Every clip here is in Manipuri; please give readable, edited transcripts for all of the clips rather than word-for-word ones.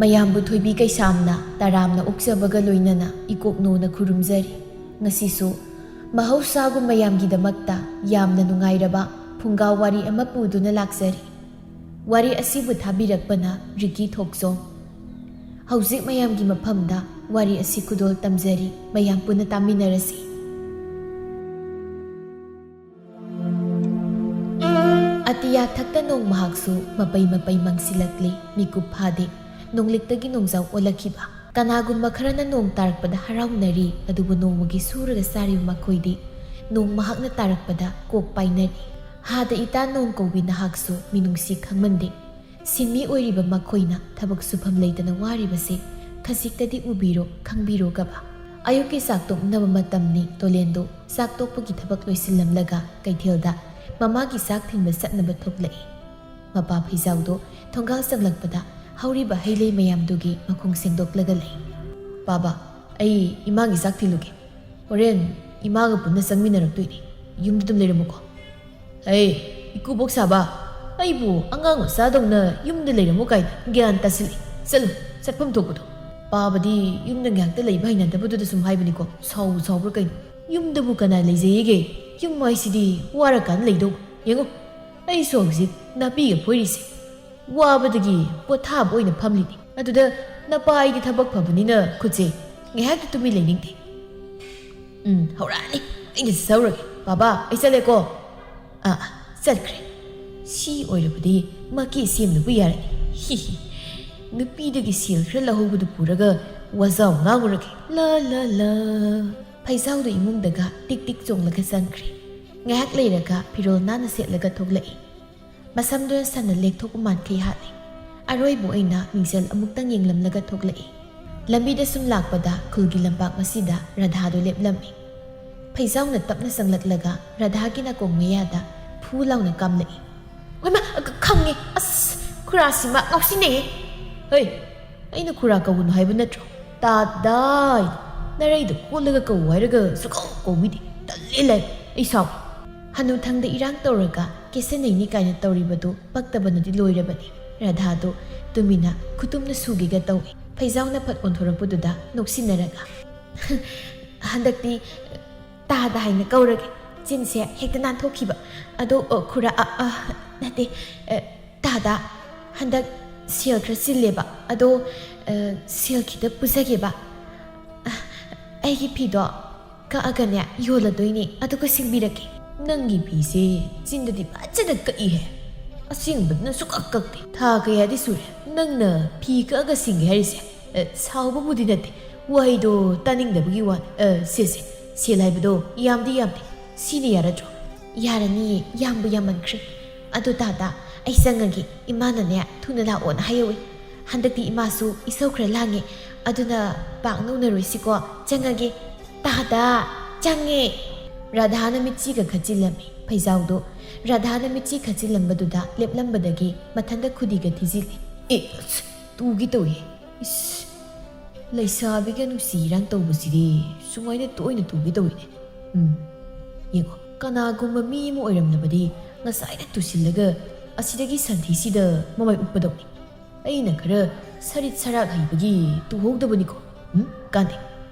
ꯃꯌꯥꯝꯕꯨ ꯊꯣꯏꯕꯤ ꯀꯩꯁꯥꯝꯅ ꯇꯔꯥꯝꯅ ꯑꯣꯛꯆꯕꯒ ꯂꯣꯏꯅꯅ ꯏꯀꯣꯛꯅꯣꯅ ꯈꯨꯔꯨꯝꯖꯔꯤ꯫ ꯉꯁꯤꯁꯨ ꯃꯍꯧꯁꯥꯒꯨꯝ ꯃꯌꯥꯝꯒꯤꯗꯃꯛꯇ ꯌꯥꯝꯅ ꯅꯨꯡꯉꯥꯏꯔꯕ ꯐꯨꯡꯒꯥ ꯋꯥꯔꯤ ꯑꯃ ꯄꯨꯗꯨꯅ ꯂꯥꯛꯆꯔꯤ꯫ ꯋꯥꯔꯤ ꯑꯁꯤꯕꯨ ꯊꯥꯕꯤꯔꯛꯄꯅ ꯔꯤꯀꯤ ꯊꯣꯛꯆꯣꯝ꯫ ꯍꯧꯖꯤꯛ ꯃꯌꯥꯝꯒꯤ ꯃꯐꯝꯗ ꯋꯥꯔꯤ ꯑꯁꯤ ꯈꯨꯗꯣꯜ ꯇꯝꯖꯔꯤ, ꯃꯌꯥꯝ ꯄꯨꯟꯅ ꯇꯥꯃꯤꯟꯅꯔꯁꯤ꯫ ꯑꯇꯤꯌꯥ ꯊꯛꯇ ꯅꯣꯡ ꯃꯍꯥꯛꯁꯨ ꯃꯄꯩ ꯃꯄꯩ ꯃꯪꯁꯤꯜꯂꯛꯂꯤ, ꯃꯤꯀꯨꯞ ꯐꯥꯗꯦ ꯅꯣꯡꯂꯤꯛꯇꯒꯤ ꯅꯣꯡꯖꯥꯎ ꯑꯣꯜꯂꯛꯈꯤꯕ꯫ ꯀꯅꯥꯒꯨꯝꯕ ꯈꯔꯅ ꯅꯣꯡ ꯇꯥꯔꯛꯄꯗ ꯍꯔꯥꯎꯅꯔꯤ, ꯑꯗꯨꯕꯨ ꯅꯣꯡꯃꯒꯤ ꯁꯨꯔꯒ ꯆꯥꯔꯤꯕ ꯃꯈꯣꯏꯗꯤ ꯅꯣꯡ ꯃꯍꯥꯛꯅ ꯇꯥꯔꯛꯄꯗ ꯀꯣꯛ ꯄꯥꯏꯅꯔꯤ꯫ ꯍꯥꯗ ꯏꯇꯥ ꯅꯣꯡ ꯀꯧꯕꯤ ꯅꯍꯥꯛꯁꯨ ꯃꯤꯅꯨꯡꯁꯤ ꯈꯪꯃꯟꯗꯦ꯫ ꯁꯤꯟꯃꯤ ꯑꯣꯏꯔꯤꯕ ꯃꯈꯣꯏꯅ ꯊꯕꯛ ꯁꯨꯐꯝ ꯂꯩꯇꯅ ꯋꯥꯔꯤꯕꯁꯦ ꯈꯖꯤꯛꯇꯗꯤ ꯎꯕꯤꯔꯣ, ꯈꯪꯕꯤꯔꯣ ꯒꯕ꯫ ꯑꯌꯨꯛꯀꯤ ꯆꯥꯛ ꯇꯣꯛꯅꯕ ꯃꯇꯝꯅꯤ꯫ ꯇꯣꯂꯦꯟꯗꯣ ꯆꯥꯛ ꯇꯣꯛꯄꯒꯤ ꯊꯕꯛ ꯂꯣꯏꯁꯤꯜꯂꯝꯂꯒ ꯀꯩꯊꯦꯜꯗ ꯃꯃꯥꯒꯤ ꯆꯥꯛ ꯊꯤꯟꯕ ꯆꯠꯅꯕ ꯊꯣꯛꯂꯛꯏ꯫ ꯃꯄꯥ ꯐꯩꯖꯥꯎꯗꯣ ꯊꯣꯡꯒꯥꯜ ꯆꯪꯂꯛꯄꯗ ꯍꯧꯔꯤꯕ ꯍꯩꯂꯩ ꯃꯌꯥꯝꯗꯨꯒꯤ ꯃꯈꯣꯡ ꯁꯦꯡꯗꯣꯛꯂꯒ ꯂꯩ꯫ "ꯕꯥꯕꯥ, ꯑꯩ ꯏꯃꯥꯒꯤ ꯆꯥꯛ ꯊꯤꯜꯂꯨꯒꯦ꯫ ꯍꯣꯔꯦꯟ ꯏꯃꯥꯒ ꯄꯨꯟꯅ ꯆꯪꯃꯤꯟꯅꯔꯛꯇꯣꯏꯅꯤ꯫ ꯌꯨꯝꯗ ꯑꯗꯨꯝ ꯂꯩꯔꯝꯃꯨꯀꯣ." "ꯍꯩ ꯏꯀꯨꯕꯣꯛ ꯁꯥꯕ, ꯑꯩꯕꯨ ꯑꯉꯥꯡ ꯃꯆꯥꯗꯧꯅ ꯌꯨꯝꯗ ꯂꯩꯔꯝꯃꯨ ꯀꯥꯏꯅ ꯒ꯭ꯌꯥꯟ ꯇꯥꯁꯤꯜꯂꯤ꯫ ꯆꯠꯂꯨ, ꯆꯠꯐꯝ ꯊꯣꯛꯄꯗꯣ꯫ ꯄꯥꯕꯗꯤ ꯌꯨꯝꯗ ꯉꯥꯏꯍꯥꯛꯇ ꯂꯩꯕ ꯍꯩꯅꯗꯕꯗꯨꯗ ꯁꯨꯝ ꯍꯥꯏꯕꯅꯤꯀꯣ, ꯁꯥꯎꯕ ꯁꯥꯎꯕ꯭ꯔꯥ ꯀꯩꯅꯣ? ꯌꯨꯝꯗꯕꯨ ꯀꯅꯥ ꯂꯩꯖꯩꯌꯦꯒꯦ? ꯌꯨꯝ ꯍꯥꯏꯁꯤꯗꯤ ꯋꯥꯔꯀꯥꯟꯗ ꯂꯩꯗꯧ꯫ ꯌꯦꯡꯉꯨ, ꯑꯩꯁꯨ ꯍꯧꯖꯤꯛ ꯅꯥꯄꯤꯒ ꯐꯣꯏꯔꯤꯁꯦ ꯋꯥꯕꯗꯒꯤ ꯄꯣꯊꯥꯕ ꯑꯣꯏꯅ ꯐꯝꯂꯤꯅꯤ꯫ ꯑꯗꯨꯗ ꯅꯄꯥ ꯑꯩꯗꯤ ꯊꯕꯛ ꯐꯕꯅꯤꯅ ꯈꯨꯠꯁꯦ ꯉꯥꯏꯍꯥꯛꯇ ꯇꯨꯃꯤꯟ ꯂꯩꯅꯤꯡꯗꯦ꯫ ꯍꯧꯔꯛꯑꯅꯤ, ꯑꯩꯅ ꯆꯠꯍꯧꯔꯒꯦ꯫ ꯕꯥꯕꯥ, ꯑꯩ ꯆꯠꯂꯦꯀꯣ." ꯆꯠꯈ꯭ꯔꯦ꯫ ꯁꯤ ꯑꯣꯏꯔꯕꯗꯤ ꯃꯀꯤ ꯁꯦꯝꯅꯕ ꯌꯥꯔꯅꯤ꯫ ꯍꯤꯍꯤ, ꯅꯨꯄꯤꯗꯒꯤ ꯁꯦꯜ ꯈꯔ ꯂꯧꯍꯧꯕꯗꯨ ꯄꯨꯔꯒ ꯋꯥꯖꯥꯎ ꯉꯥꯡꯉꯨꯔꯒꯦ꯫ ꯂꯥ ꯂꯥ ꯂꯥ꯫ ꯐꯩꯖꯥꯎꯗꯨ ꯏꯃꯨꯡꯗꯒ ꯇꯤꯛ ꯇꯤꯛ ꯆꯣꯡꯂꯒ ꯆꯪꯈ꯭ꯔꯦ꯫ ꯉꯥꯏꯍꯥꯛ ꯂꯩꯔꯒ ꯐꯤꯔꯣꯜ ꯅꯥꯟꯅ ꯁꯦꯠꯂꯒ ꯊꯣꯛꯂꯛꯏ꯫ ꯃꯁꯝꯗꯨꯅ ꯁꯟꯅ ꯂꯦꯛꯊꯣꯛꯄ ꯃꯥꯟꯈꯩ ꯍꯥꯠꯂꯤ꯫ ꯑꯔꯣꯏꯕ ꯑꯣꯏꯅ ꯃꯤꯡꯁꯦꯜ ꯑꯃꯨꯛꯇꯪ ꯌꯦꯡꯂꯝꯂꯒ ꯊꯣꯛꯂꯛꯏ꯫ ꯂꯝꯕꯤꯗ ꯁꯨꯝ ꯂꯥꯛꯄꯗ ꯈꯨꯜꯒꯤ ꯂꯝꯄꯥꯛ ꯃꯁꯤꯗ ꯔꯥꯙꯥꯗꯨ ꯂꯦꯞꯂꯝꯃꯤ꯫ ꯐꯩꯖꯥꯎꯅ ꯇꯞꯅ ꯆꯪꯂꯛꯂꯒ ꯔꯥꯙꯥꯒꯤ ꯅꯥꯀꯣꯡ ꯃꯌꯥꯗ ꯐꯨ ꯂꯥꯎꯅ ꯀꯥꯝꯂꯛꯏ꯫ "ꯍꯣꯏꯃꯥ, ꯈꯪꯉꯦ, ꯑꯁ ꯈꯨꯔꯥꯁꯤꯃ ꯉꯥꯎꯁꯤꯟꯅꯩꯌꯦ꯫ ꯍꯩ, ꯑꯩꯅ ꯈꯨꯔꯥ ꯀꯧꯒꯅꯨ ꯍꯥꯏꯕ ꯅꯠꯇ꯭ꯔꯣ? ꯇꯥꯗꯥꯏ, ꯅꯔꯩꯗ ꯀꯣꯜꯂꯒ ꯀꯧ ꯍꯥꯏꯔꯒ ꯁꯨꯀꯧ ꯀꯧꯕꯤꯗꯦ꯫ ꯇꯜꯂꯦ ꯂꯩ, ꯑꯩ ꯁꯥꯎꯏ." ꯍꯅꯨꯊꯪꯗ ꯏꯔꯥꯡ ꯇꯧꯔꯒ ꯀꯦꯁꯟꯅꯩꯅꯤ ꯀꯥꯏꯅ ꯇꯧꯔꯤꯕꯗꯨ ꯄꯛꯇꯕꯅꯗꯤ ꯂꯣꯏꯔꯕꯅꯤ꯫ ꯔꯥꯙꯥꯗꯨ ꯇꯨꯃꯤꯟꯅ ꯈꯨꯇꯨꯝꯅ ꯁꯨꯒꯦꯒ ꯇꯧꯏ꯫ ꯐꯩꯖꯥꯎꯅ ꯐꯠ ꯑꯣꯟꯊꯣꯔꯛꯄꯗꯨꯗ ꯅꯣꯛꯁꯤꯟꯅꯔꯒ, "ꯍꯟꯗꯛꯇꯤ ꯇꯥꯗ ꯍꯥꯏꯅ ꯀꯧꯔꯒꯦ꯫ ꯆꯤꯟꯁꯦ ꯍꯦꯛꯇ ꯅꯥꯟꯊꯣꯛꯈꯤꯕ꯫ ꯑꯗꯣ ꯈꯨꯔꯥ ꯅꯠꯇꯦ, ꯇꯥꯗ, ꯍꯟꯗꯛ ꯁꯦꯜ ꯈꯔ ꯆꯤꯜꯂꯦꯕ, ꯑꯗꯣ ꯁꯦꯜ ꯈꯤꯇ ꯄꯨꯖꯒꯦꯕ꯫ ꯑꯩꯒꯤ ꯐꯤꯗꯣ ꯀꯛꯑꯒꯅꯦ ꯌꯣꯜꯂꯗꯣꯏꯅꯦ, ꯑꯗꯨꯒ ꯁꯤꯡꯕꯤꯔꯛꯀꯦ." "ꯅꯪꯒꯤ ꯐꯤꯁꯦ ꯆꯤꯟꯗꯗꯤ ꯐꯖꯅ ꯀꯛꯏꯍꯦ, ꯑꯁꯦꯡꯕꯗꯅ ꯁꯨꯀꯛ ꯀꯛꯇꯦ꯫ ꯊꯥ ꯀꯌꯥꯗꯤ ꯁꯨꯔꯦ ꯅꯪꯅ ꯐꯤ ꯀꯛꯑꯒ ꯁꯤꯡꯒꯦ ꯍꯥꯏꯔꯤꯁꯦ?" "ꯁꯥꯎꯕꯕꯨꯗꯤ ꯅꯠꯇꯦ, ꯋꯥꯍꯩꯗꯣ ꯇꯥꯅꯤꯡꯗꯕꯒꯤ ꯋꯥꯅꯤ꯫ ꯁꯦ, ꯁꯦꯜ ꯍꯥꯏꯕꯗꯣ ꯌꯥꯝꯗꯤ ꯌꯥꯝꯗꯦ, ꯁꯤꯅ ꯌꯥꯔꯗ꯭ꯔꯣ?" "ꯌꯥꯔꯅꯤꯌꯦ, ꯌꯥꯝꯕꯨ ꯌꯥꯝꯃꯟꯈ꯭ꯔꯦ꯫ ꯑꯗꯨ ꯇꯥꯗ, ꯑꯩ ꯆꯪꯉꯒꯦ꯫ ꯏꯃꯥꯅꯅꯦ ꯊꯨꯅ ꯂꯥꯛꯑꯣꯅ ꯍꯥꯏꯍꯧꯏ꯫ ꯍꯟꯗꯛꯇꯤ ꯏꯃꯥꯁꯨ ꯏꯁꯧ ꯈꯔ ꯂꯥꯡꯉꯦ, ꯑꯗꯨꯅ ꯄꯥꯛ ꯅꯧꯅꯔꯣꯏꯁꯤꯀꯣ꯫ ꯆꯪꯉꯒꯦ ꯇꯥꯗ, ꯆꯪꯉꯦ." ꯔꯥꯙꯥꯅ ꯃꯤꯠꯆꯤꯒ ꯈꯠꯆꯤꯜꯂꯝꯃꯤ꯫ ꯐꯩꯖꯥꯎꯗꯣ ꯔꯥꯙꯥꯅ ꯃꯤꯠꯆꯤ ꯈꯠꯆꯤꯜꯂꯝꯕꯗꯨꯗ ꯂꯦꯞꯂꯝꯕꯗꯒꯤ ꯃꯊꯟꯗ ꯈꯨꯗꯤꯒ ꯊꯤꯖꯤꯜꯂꯤ꯫ ꯇꯨꯒꯤ ꯇꯧꯏ꯫ ꯏꯁ, ꯂꯩꯁꯥꯕꯤꯒ ꯅꯨꯡꯁꯤ ꯏꯔꯥꯡ ꯇꯧꯕꯁꯤꯗꯤ ꯁꯨꯃꯥꯏꯅ ꯇꯣꯏꯅ ꯇꯨꯒꯤ ꯇꯧꯏꯅꯦ꯫ ꯌꯦꯡꯉꯣ, ꯀꯅꯥꯒꯨꯝꯕ ꯃꯤ ꯑꯃ ꯑꯣꯏꯔꯝꯂꯕꯗꯤ ꯉꯁꯥꯏꯅ ꯇꯨꯁꯤꯜꯂꯒ ꯑꯁꯤꯗꯒꯤ ꯁꯟꯊꯤꯁꯤꯗ ꯃꯃꯥꯏ ꯎꯞꯄꯗꯧꯅꯤ꯫ ꯑꯩꯅ ꯈꯔ ꯁꯔꯤꯠ ꯁꯔꯥꯛ ꯍꯩꯕꯒꯤ ꯇꯨꯍꯧꯗꯕꯅꯤꯀꯣ꯫ ꯀꯥꯟꯗꯦ,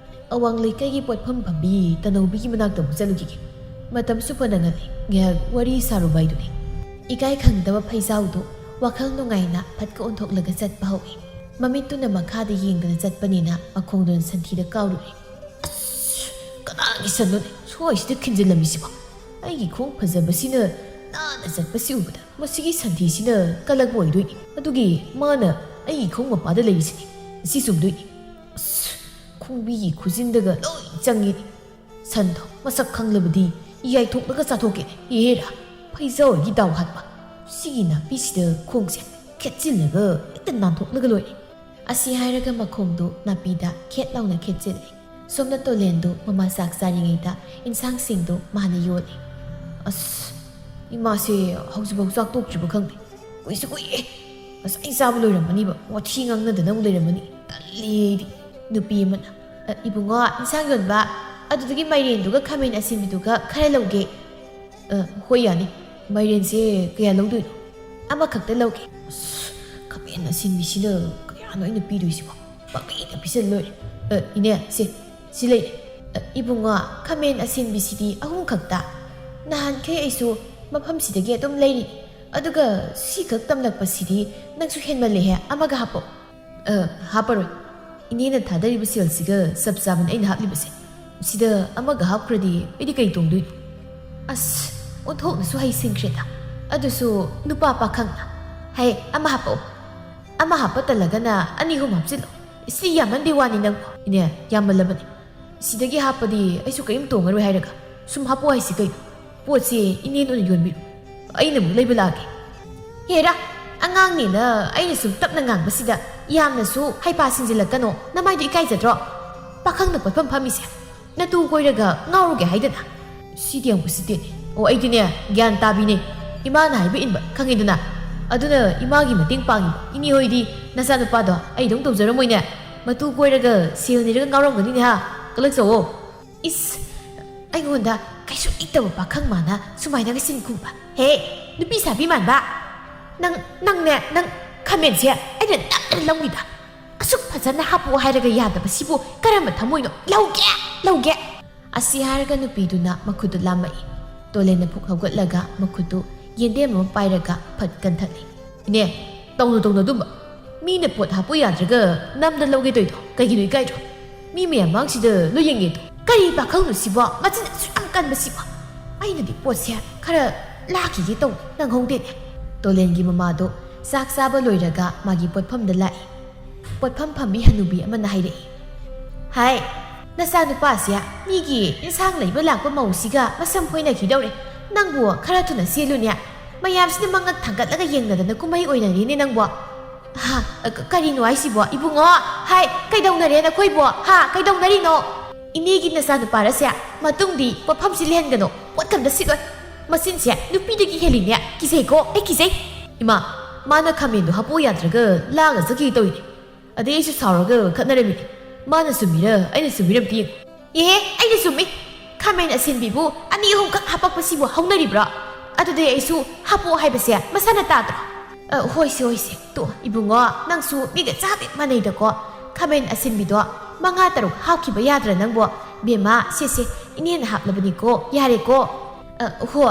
ꯑꯋꯥꯡ ꯂꯩꯀꯥꯏꯒꯤ ꯄꯣꯠꯐꯝ ꯐꯝꯕꯤ ꯇꯅꯧꯕꯤꯒꯤ ꯃꯅꯥꯛꯇ ꯑꯃꯨꯛ ꯆꯠꯂꯨꯈꯤꯒꯦ꯫ ꯃꯇꯝꯁꯨ ꯐꯅ ꯉꯜꯂꯤ, ꯉꯥꯏꯍꯥꯛ ꯋꯥꯔꯤ ꯁꯥꯔꯨꯕ ꯍꯥꯏꯗꯨꯅꯤ." ꯏꯀꯥꯏ ꯈꯪꯗꯕ ꯐꯩꯖꯥꯎꯗꯣ ꯋꯥꯈꯜ ꯅꯨꯡꯉꯥꯏꯅ ꯐꯠꯀ ꯑꯣꯟꯊꯣꯛꯂꯒ ꯆꯠꯄ ꯍꯧꯏ꯫ ꯃꯃꯤꯠꯇꯨꯅ ꯃꯈꯥꯗ ꯌꯦꯡꯗꯅ ꯆꯠꯄꯅꯤꯅ ꯃꯈꯣꯡꯗꯨꯅ ꯁꯟꯊꯤꯗ ꯀꯥꯎꯔꯨꯔꯦ꯫ "ꯑꯁ, ꯀꯅꯥꯒꯤ ꯁꯟꯅꯣꯅꯦ ꯁ꯭ꯋꯥꯏꯁꯤꯗ ꯈꯤꯟꯖꯤꯜꯂꯝꯃꯤꯁꯤꯕꯣ? ꯑꯩꯒꯤ ꯈꯣꯡ ꯐꯖꯕꯁꯤꯅ ꯅꯥꯟꯅ ꯆꯠꯄꯁꯤ ꯎꯕꯗ ꯃꯁꯤꯒꯤ ꯁꯟꯊꯤꯁꯤꯅ ꯀꯜꯂꯛꯄ ꯑꯣꯏꯗꯣꯏꯅꯤ, ꯑꯗꯨꯒꯤ ꯃꯥꯅ ꯑꯩꯒꯤ ꯈꯣꯡ ꯃꯄꯥꯗ ꯂꯩꯔꯤꯁꯤꯅꯤ꯫ ꯑꯁꯤ ꯆꯨꯝꯗꯣꯏꯅꯤ꯫ ꯑꯁ, ꯈꯣꯡꯕꯤꯒꯤ ꯈꯨꯖꯤꯟꯗꯒ ꯂꯣꯏ ꯆꯪꯉꯤꯅꯤ꯫ ꯁꯟꯗꯣ ꯃꯁꯛ ꯈꯪꯂꯕꯗꯤ ꯌꯥꯏꯊꯣꯛꯂꯒ ꯆꯥꯊꯣꯛꯀꯦꯅꯦ꯫ ꯍꯦꯔꯥ, ꯐꯩꯖꯥꯎꯒꯤ ꯗꯥꯎ ꯍꯥꯠꯄ! ꯁꯤꯒꯤ ꯅꯥꯄꯤꯁꯤꯗ ꯈꯣꯡꯁꯦ ꯈꯦꯠꯆꯤꯜꯂꯒ ꯍꯦꯛꯇ ꯅꯥꯟꯊꯣꯛꯂꯒ ꯂꯣꯏꯔꯦ." ꯑꯁꯤ ꯍꯥꯏꯔꯒ ꯃꯈꯣꯡꯗꯨ ꯅꯥꯄꯤꯗ ꯈꯦꯠ ꯂꯥꯎꯅ ꯈꯦꯠꯆꯤꯜꯂꯤ꯫ ꯁꯣꯝꯗ ꯇꯣꯂꯦꯟꯗꯨ ꯃꯃꯥ ꯆꯥꯛ ꯆꯥꯔꯤꯉꯩꯗ ꯏꯟꯁꯥꯡꯁꯤꯡꯗꯨ ꯃꯥꯅ ꯌꯣꯜꯂꯤ꯫ "ꯑꯁ, ꯏꯃꯥꯁꯦ ꯍꯧꯖꯤꯛꯐꯥꯎ ꯆꯥꯛ ꯇꯣꯛꯇ꯭ꯔꯤꯕ ꯈꯪꯗꯦ꯫ ꯀꯨꯏꯁꯨ ꯀꯨꯏꯌꯦ, ꯉꯁꯥꯏ ꯆꯥꯕ ꯂꯣꯏꯔꯝꯃꯅꯤꯕ꯫ ꯋꯥꯊꯤ ꯉꯥꯡꯅꯗꯅ ꯑꯃꯨꯛ ꯂꯩꯔꯝꯃꯅꯤ꯫ ꯇꯜꯂꯤ ꯑꯩꯗꯤ." ꯅꯨꯄꯤ ꯑꯃꯅ, "ꯏꯕꯨꯡꯉꯣ, ꯏꯟꯁꯥꯡ ꯌꯣꯟꯕ, ꯑꯗꯨꯗꯒꯤ ꯃꯥꯏꯔꯦꯟꯗꯨꯒ ꯈꯥꯃꯦꯟ ꯑꯁꯤꯟꯕꯤꯗꯨꯒ ꯈꯔ ꯂꯧꯒꯦ." "ꯍꯣꯏ ꯌꯥꯅꯤ, ꯃꯥꯏꯔꯦꯟꯁꯦ ꯀꯌꯥ ꯂꯧꯗꯣꯏꯅꯣ?" "ꯑꯃꯈꯛꯇ ꯂꯧꯒꯦ." "ꯑꯁ, ꯈꯥꯃꯦꯟ ꯑꯁꯤꯟꯕꯤꯁꯤꯅ ꯀꯌꯥ ꯀꯅꯥꯅꯣ ꯑꯩꯅ ꯄꯤꯗꯣꯏꯁꯤꯕꯣ ꯄꯪꯄꯤꯗ ꯄꯤꯁꯜ ꯂꯣꯏꯔꯦ ꯏꯅꯦ ꯁꯤ ꯂꯩꯔꯦ ꯏꯕꯨꯡꯉꯣ ꯈꯥꯃꯦꯟ ꯑꯁꯤꯟꯕꯤꯁꯤꯗꯤ 3 ꯈꯛꯇ ꯅꯍꯥꯟꯈꯩ ꯑꯩꯁꯨ ꯃꯐꯝꯁꯤꯗꯒꯤ ꯑꯗꯨꯝ ꯂꯩꯔꯤꯅꯤ ꯑꯗꯨꯒ ꯁꯤꯈꯛ ꯇꯝꯂꯛꯄꯁꯤꯗꯤ ꯅꯪꯁꯨ ꯍꯦꯟꯃꯜꯂꯦꯍꯦ ꯑꯃꯒ ꯍꯥꯞꯄꯣ ꯍꯥꯞꯄꯔꯣꯏ ꯏꯅꯦꯅ ꯊꯥꯗꯔꯤꯕ ꯁꯦꯜꯁꯤꯒ ꯆꯞ ꯆꯥꯕꯅꯤ ꯑꯩꯅ ꯍꯥꯞꯂꯤꯕꯁꯦ ꯁꯤꯗ ꯑꯃꯒ ꯍꯥꯞꯈ꯭ꯔꯗꯤ ꯑꯩꯗꯤ ꯀꯩ ꯇꯣꯡꯗꯣꯏꯅꯣ ꯑꯁ ꯑꯣꯟꯊꯣꯛꯅꯁꯨ ꯍꯩꯁꯤꯡꯈ꯭ꯔꯦꯗ ꯑꯗꯨꯁꯨ ꯅꯨꯄꯥ ꯄꯥꯈꯪꯅ ꯍꯩ ꯑꯃ ꯍꯥꯞꯄꯛꯑꯣ ꯑꯃ ꯍꯥꯞꯄ ꯇꯜꯂꯒꯅ 2-3 ꯍꯥꯞꯆꯤꯜꯂꯣ ꯁꯤ ꯌꯥꯝꯃꯟꯗꯦ ꯋꯥꯅꯤ ꯅꯪꯕꯣ ꯏꯅꯦ ꯌꯥꯝꯃꯜꯂꯕꯅꯤ ꯁꯤꯗꯒꯤ ꯍꯥꯞꯄꯗꯤ ꯑꯩꯁꯨ ꯀꯔꯤꯝ ꯇꯣꯡꯉꯔꯣꯏ ꯍꯥꯏꯔꯒ ꯁꯨꯝ ꯍꯥꯞꯄꯣ ꯍꯥꯏꯁꯤ ꯀꯩꯅꯣ ꯄꯣꯠꯁꯦ ꯏꯅꯦꯅ ꯑꯣꯏꯅ ꯌꯣꯟꯕꯤꯔꯣ ꯑꯩꯅ ꯑꯃꯨꯛ ꯂꯩꯕ ꯂꯥꯛꯑꯒꯦ ꯍꯦꯔꯥ ꯑꯉꯥꯡꯅꯦꯅ ꯑꯩꯅ ꯁꯨꯝ ꯇꯞꯅ ꯉꯥꯡꯕꯁꯤꯗ ꯌꯥꯝꯅꯁꯨ ꯍꯩꯄꯥ ꯁꯤꯡꯖꯤꯜꯂꯛꯀꯅꯣ ꯅꯃꯥꯏꯗꯣ ꯏꯀꯥꯏꯖꯗ꯭ꯔꯣ ꯄꯥꯈꯪꯅ ꯄꯣꯠꯐꯝ ꯐꯝꯃꯤꯁꯦ ꯅꯇꯨ ꯀꯣꯏꯔꯒ ꯉꯥꯎꯔꯨꯒꯦ ꯍꯥꯏꯗꯅ ꯁꯤꯗꯤ ꯌꯥꯝ ꯎꯁꯤꯠꯇꯦꯅꯦ ꯑꯩꯗꯤꯅꯦ ꯒ꯭ꯌꯥꯟ ꯇꯥꯕꯤꯅꯦ ꯏꯃꯥꯅ ꯍꯥꯏꯕ ꯏꯟꯕ ꯈꯪꯉꯤꯗꯅ ꯑꯗꯨꯅ ꯏꯃꯥꯒꯤ ꯃꯇꯦꯡ ꯄꯥꯡꯉꯤꯕ ꯏꯅꯦ ꯍꯣꯏꯗꯤ ꯅꯆꯥꯅꯨꯄꯥꯗꯣ ꯑꯩꯗꯧ ꯇꯧꯖꯔꯝꯃꯣꯏꯅꯦ ꯃꯇꯨ ꯀꯣꯏꯔꯒ ꯁꯦꯜ ꯅꯤꯔꯒ ꯉꯥꯎꯔꯝꯒꯅꯤꯅꯦ ꯍꯥ ꯀꯂꯛꯆꯧꯑꯣ ꯏꯁ ꯑꯩꯉꯣꯟꯗ ꯀꯩꯁꯨ ꯏꯇꯕ ꯄꯥꯈꯪ ꯃꯥꯅ ꯁꯨꯃꯥꯏꯅꯒ ꯆꯤꯟ ꯈꯨꯝꯕ ꯍꯦ ꯅꯨꯄꯤ ꯁꯥꯕꯤ ꯃꯥꯟꯕ ꯅꯪꯅꯦ ꯈꯥꯃꯦꯟꯁꯦ ꯑꯩꯅ ꯅꯝꯅ ꯂꯧꯅꯤꯗ ꯑꯁꯨꯛ ꯐꯖꯅ ꯍꯥꯞꯄꯣ ꯍꯥꯏꯔꯒ ꯌꯥꯗꯕꯁꯤꯕꯨ ꯀꯔꯝꯕ ꯊꯃꯣꯏꯅꯣ ꯂꯧꯒꯦ ꯑꯁꯤ ꯍꯥꯏꯔꯒ ꯅꯨꯄꯤꯗꯨꯅ ꯃꯈꯨꯠꯇꯨ ꯂꯥꯝꯃꯛꯏ ꯇꯣꯂꯦꯟꯅ ꯄꯨꯛ ꯍꯧꯒꯠꯂꯒ ꯃꯈꯨꯠꯇꯨ ꯌꯦꯟꯗꯦꯝ ꯑꯃ ꯄꯥꯏꯔꯒ ꯐꯠ ꯀꯟꯊꯠꯂꯤ ꯏꯅꯦ ꯇꯧꯅ ꯑꯗꯨꯝꯕ ꯃꯤꯅ ꯄꯣꯠ ꯍꯥꯞꯄꯨ ꯌꯥꯗ꯭ꯔꯒ ꯅꯝꯗ ꯂꯧꯒꯦ ꯇꯧꯏꯗꯣ ꯀꯩꯒꯤꯅꯣ ꯏꯀꯥꯏꯗ꯭ꯔꯣ ꯃꯤ ꯃꯌꯥꯝ ꯃꯥꯡꯁꯤꯗ ꯂꯣꯏ ꯌꯦꯡꯒꯦꯗꯣ ꯀꯔꯤ ꯄꯥꯈꯪꯅꯣ ꯁꯤꯕꯣ ꯃꯆꯤꯟ ꯑꯁꯨꯛ ꯌꯥꯝ ꯀꯟꯕꯁꯤꯕꯣ ꯑꯩꯅꯗꯤ ꯄꯣꯠꯁꯦ ꯈꯔ ꯂꯥꯛꯈꯤꯒꯦ ꯇꯧ ꯅꯪꯍꯧꯗꯦꯅꯦ ꯇꯣꯂꯦꯟꯒꯤ ꯃꯃꯥꯗꯣ ꯆꯥꯛ ꯆꯥꯕ ꯂꯣꯏꯔꯒ ꯃꯥꯒꯤ ꯄꯣꯠꯐꯝꯗ ꯂꯥꯛꯏ ꯄꯣꯠꯐꯝ ꯐꯝꯕꯤ ꯍꯅꯨꯕꯤ ꯑꯃꯅ ꯍꯥꯏꯔꯛꯏ ꯍꯥꯏ ꯅꯆꯥꯅꯨꯄꯥꯁꯦ ꯃꯤꯒꯤ ꯏꯟꯁꯥꯡ ꯂꯩꯕ ꯂꯥꯛꯄ ꯃꯧꯁꯤꯒ ꯃꯁꯝ ꯐꯣꯏꯅꯈꯤꯗꯧꯔꯦ ꯅꯪꯕꯨ ꯈꯔ ꯊꯨꯅ ꯆꯦꯜꯂꯨꯅꯦ ꯃꯌꯥꯝꯁꯤꯅ ꯃꯉꯛ ꯊꯥꯡꯒꯠꯂꯒ ꯌꯦꯡꯅꯗꯅ ꯀꯨꯝꯍꯩ ꯑꯣꯏꯅꯔꯤꯅꯦ ꯅꯪꯕꯨ ꯀꯔꯤꯅꯣ ꯍꯥꯏꯁꯤꯕꯣ ꯏꯕꯨꯡꯉꯣ ꯍꯥꯏ ꯀꯩꯗꯧꯅꯔꯦ ꯅꯈꯣꯏꯕꯣ ꯀꯩꯗꯧꯅꯔꯤꯅꯣ ꯏꯅꯦꯒꯤ ꯅꯆꯥꯅꯨꯄꯥꯔꯁꯦ ꯃꯇꯨꯡꯗꯤ ꯄꯣꯠꯐꯝꯁꯤ ꯂꯩꯍꯟꯒꯅꯣ ꯄꯣꯠ ꯀꯝꯗ ꯁꯤꯠꯂꯣꯏ ꯃꯆꯤꯟꯁꯦ ꯅꯨꯄꯤꯗꯒꯤ ꯍꯦꯜꯂꯤꯅꯦ ꯀꯤꯖꯩꯀꯣ ꯑꯩ ꯀꯤꯖꯩ ꯏꯃꯥ ꯃꯥꯅ ꯈꯥꯃꯦꯟꯗꯣ ꯍꯥꯞꯄꯣ ꯌꯥꯗ꯭ꯔꯒ ꯂꯥꯡꯉ ꯆꯠꯈꯤ ꯇꯧꯏꯅꯦ ꯑꯗꯩ ꯑꯩꯁꯨ ꯁꯥꯎꯔꯒ ꯈꯠꯅꯔꯝꯃꯤꯅꯦ ꯃꯥꯅ ꯆꯨꯝꯃꯤꯔ ꯑꯩꯅ ꯆꯨꯝꯃꯤꯔ ꯑꯝꯇ ꯌꯦꯡꯉꯨ ꯑꯩꯅ ꯆꯨꯝꯃꯤ ꯈꯥꯃꯦꯟ ꯑꯁꯤꯟꯕꯤꯕꯨ 2-3 ꯈꯛ ꯍꯥꯞꯄꯛꯄꯁꯤꯕꯨ ꯍꯧꯅꯔꯤꯕ꯭ꯔꯣ ꯑꯗꯨꯗꯩ ꯑꯩꯁꯨ ꯍꯥꯞꯄꯣ ꯍꯥꯏꯕꯁꯦ ꯃꯁꯥꯅ ꯇꯥꯗ꯭ꯔꯣ ꯍꯣꯏꯁꯦ ꯇꯣ ꯏꯕꯨꯡꯉꯣ ꯅꯪꯁꯨ ꯃꯤꯒ ꯆꯞ ꯃꯥꯟꯅꯩꯗꯀꯣ ꯈꯥꯃꯦꯟ ꯑꯁꯤꯟꯕꯤꯗꯣ 5-6 ꯍꯥꯞꯈꯤꯕ ꯌꯥꯗ꯭ꯔꯥ ꯅꯪꯕꯣ ꯕꯦꯝꯃ ꯁꯦ ꯏꯅꯦꯅ ꯍꯥꯞꯂꯕꯅꯤꯀꯣ ꯌꯥꯔꯦꯀꯣ ꯍꯣ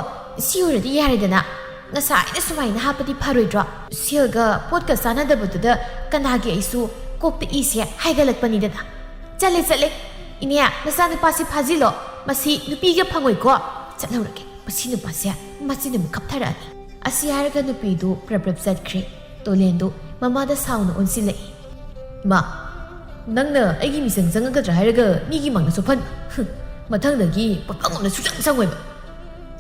ꯁꯤ ꯑꯣꯏꯔꯗꯤ ꯌꯥꯔꯦꯗꯅ ꯉꯁꯥꯏꯅ ꯁꯨꯃꯥꯏꯅ ꯍꯥꯞꯄꯗꯤ ꯐꯔꯣꯏꯗ꯭ꯔꯣ ꯁꯦꯜꯒ ꯄꯣꯠꯀ ꯆꯥꯟꯅꯗꯕꯗꯨꯗ ꯀꯅꯥꯒꯤ ꯑꯩꯁꯨ ꯀꯣꯛꯇ ꯏꯁꯦ ꯍꯥꯏꯒꯠꯂꯛꯄꯅꯤꯗꯅ ꯆꯠꯂꯦ ꯏꯅꯦ ꯅꯆꯥꯅꯨꯄꯥꯁꯤ ꯐꯥꯖꯤꯜꯂꯣ ꯃꯁꯤ ꯅꯨꯄꯤꯒ ꯐꯪꯉꯣꯏꯀꯣ ꯆꯠꯍꯧꯔꯒꯦ ꯃꯁꯤ ꯅꯨꯄꯥꯁꯦ ꯃꯆꯤꯟ ꯑꯃꯨꯛ ꯈꯞꯊꯔꯛꯑꯅꯤ ꯑꯁꯤ ꯍꯥꯏꯔꯒ ꯅꯨꯄꯤꯗꯨ ꯄ꯭ꯔꯞ ꯆꯠꯈ꯭ꯔꯦ ꯇꯣꯂꯦꯟꯗꯨ ꯃꯃꯥꯗ ꯁꯥꯎꯅ ꯑꯣꯟꯁꯤꯜꯂꯛꯏ ꯏꯃꯥ ꯅꯪꯅ ꯑꯩꯒꯤ ꯃꯤꯆꯪ ꯆꯪꯉꯒꯗ꯭ꯔꯥ ꯍꯥꯏꯔꯒ ꯃꯤꯒꯤ ꯃꯥꯡꯗ ꯆꯣꯞꯍꯟ ꯃꯊꯪꯗꯒꯤ ꯄꯣꯠꯐꯝ ꯑꯃꯗ ꯁꯨꯆꯪ ꯆꯪꯉꯣꯏꯕ